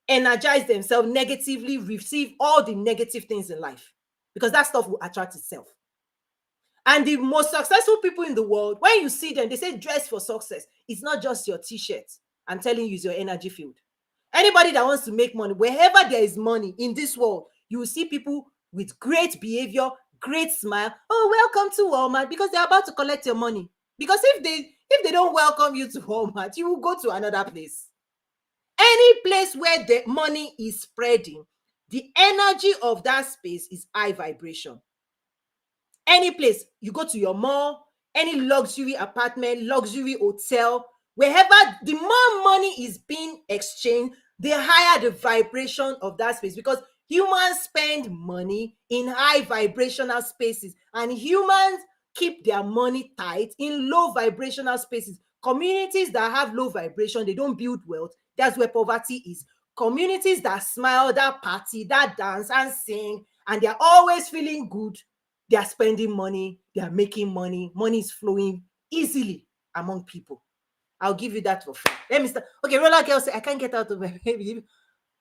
energize themselves negatively receive all the negative things in life. Because that stuff will attract itself. And the most successful people in the world, when you see them, they say dress for success. It's not just your t-shirt. I'm telling you, it's your energy field. Anybody that wants to make money, wherever there is money in this world, you will see people with great behavior, great smile. Oh, welcome to Walmart, because they're about to collect your money. Because if they don't welcome you to Walmart, you will go to another place. Any place where the money is spreading, the energy of that space is high vibration. Any place, you go to your mall, any luxury apartment, luxury hotel, wherever the more money is being exchanged, the higher the vibration of that space, because humans spend money in high vibrational spaces and humans keep their money tight in low vibrational spaces. Communities that have low vibration, they don't build wealth. That's where poverty is. Communities that smile, that party, that dance and sing, and they're always feeling good, they are spending money, they are making money, money is flowing easily among people. I'll give you that for free. Let me start. Okay, Roller Girl say, I can't get out of my baby.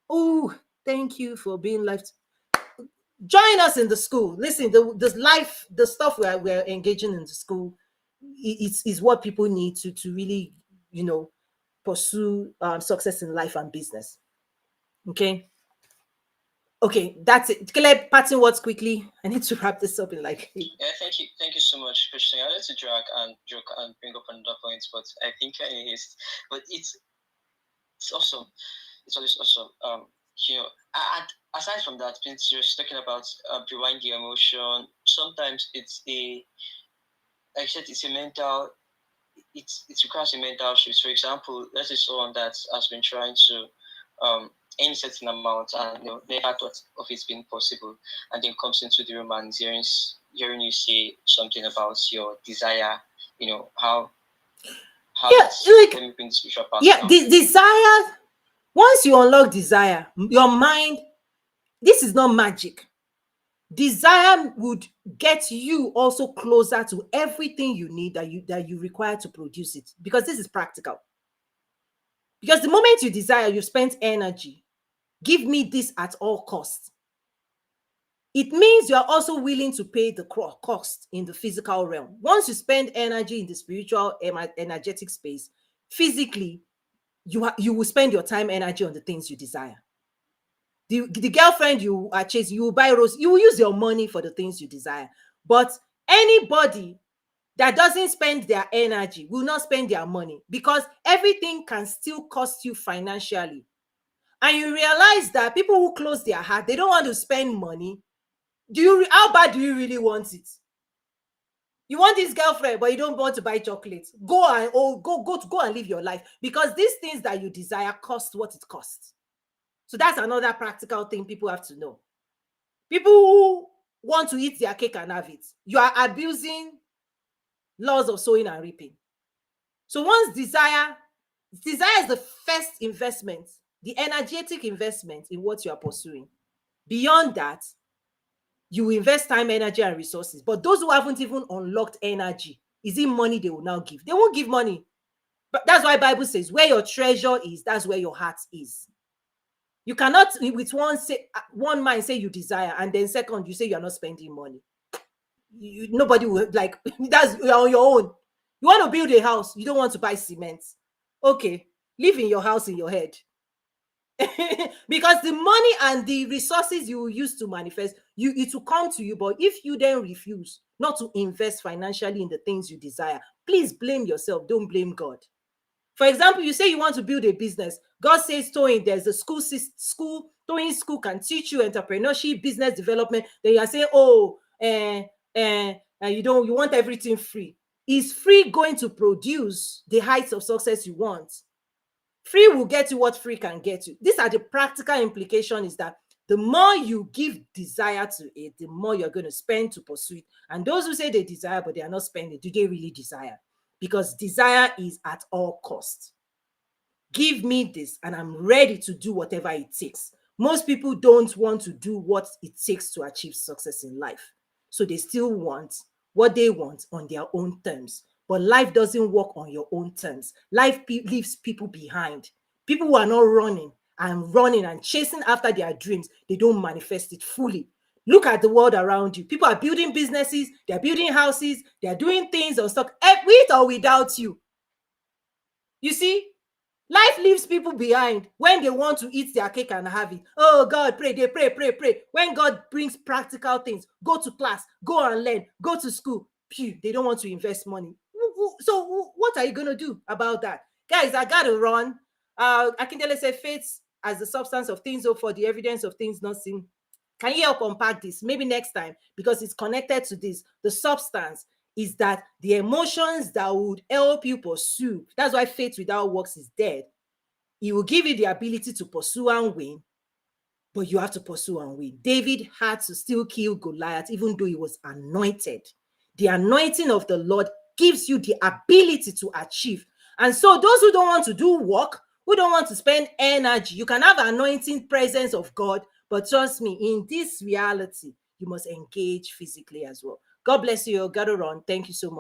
Oh, thank you for being live. Join us in the school. Listen, the stuff we're engaging in the school is what people need to really, pursue success in life and business. Okay, that's it. Caleb, parting words quickly. I need to wrap this up in like. Yeah, thank you so much, Christian. I wanted to drag and joke and bring up another point, but I think in haste. But it's awesome. It's always awesome. And aside from that, since you're talking about rewind the emotion, sometimes it's like I said, it's a mental. It requires a mental shift. For example, let's say someone that has been trying to earn a certain amount and never thought of it being possible, and then comes into the room and hearing you say something about your desire. How Yeah, that's, like, let me bring the spiritual part yeah, down. desire. Once you unlock desire, your mind, this is not magic. Desire would get you also closer to everything you need that you require to produce it, because this is practical. Because the moment you desire, you've spent energy. Give me this at all costs. It means you are also willing to pay the cost in the physical realm. Once you spend energy in the spiritual, energetic space, physically, you will spend your time, energy on the things you desire. The girlfriend you are chasing, you will buy rose, you will use your money for the things you desire. But anybody that doesn't spend their energy will not spend their money, because everything can still cost you financially. And you realize that people who close their heart, they don't want to spend money. How bad do you really want it? You want this girlfriend, but you don't want to buy chocolates. Go and live your life, because these things that you desire cost what it costs. So that's another practical thing people have to know. People who want to eat their cake and have it, you are abusing laws of sowing and reaping. So once desire is the first investment, the energetic investment in what you are pursuing. Beyond that, you invest time, energy, and resources. But those who haven't even unlocked energy, is it money they will now give? They won't give money. But that's why Bible says, where your treasure is, that's where your heart is. You cannot with one mind say you desire, and then second you say you're not spending money. Nobody will, like, that's, you're on your own. You want to build a house, you don't want to buy cement. Okay, live in your house in your head. Because the money and the resources you will use to manifest, it will come to you. But if you then refuse not to invest financially in the things you desire, please blame yourself, don't blame God. For example, you say you want to build a business. God says, Toyin, there's a school. Toyin school can teach you entrepreneurship, business development. Then you are saying, you want everything free. Is free going to produce the heights of success you want? Free will get you what free can get you. These are the practical implications, is that the more you give desire to it, the more you're going to spend to pursue it. And those who say they desire but they are not spending, do they really desire? Because desire is at all costs. Give me this and I'm ready to do whatever it takes. Most people don't want to do what it takes to achieve success in life. So they still want what they want on their own terms. But life doesn't work on your own terms. Life leaves people behind. People who are not running and chasing after their dreams, they don't manifest it fully. Look at the world around you. People are building businesses, they're building houses, they're doing things or stuff, with or without you. You see, life leaves people behind when they want to eat their cake and have it. Oh God, pray, they pray. When God brings practical things, go to class, go and learn, go to school, they don't want to invest money. So what are you going to do about that? Guys, I got to run. Akindele said, faith as the substance of things hoped for, the evidence of things not seen. Can you help unpack this? Maybe next time, because it's connected to this. The substance is that the emotions that would help you pursue. That's why faith without works is dead. It will give you the ability to pursue and win, but you have to pursue and win. David had to still kill Goliath, even though he was anointed. The anointing of the Lord gives you the ability to achieve. And so those who don't want to do work, who don't want to spend energy, you can have anointing, presence of God, but trust me, in this reality, you must engage physically as well. God bless you. Gotta run. Thank you so much.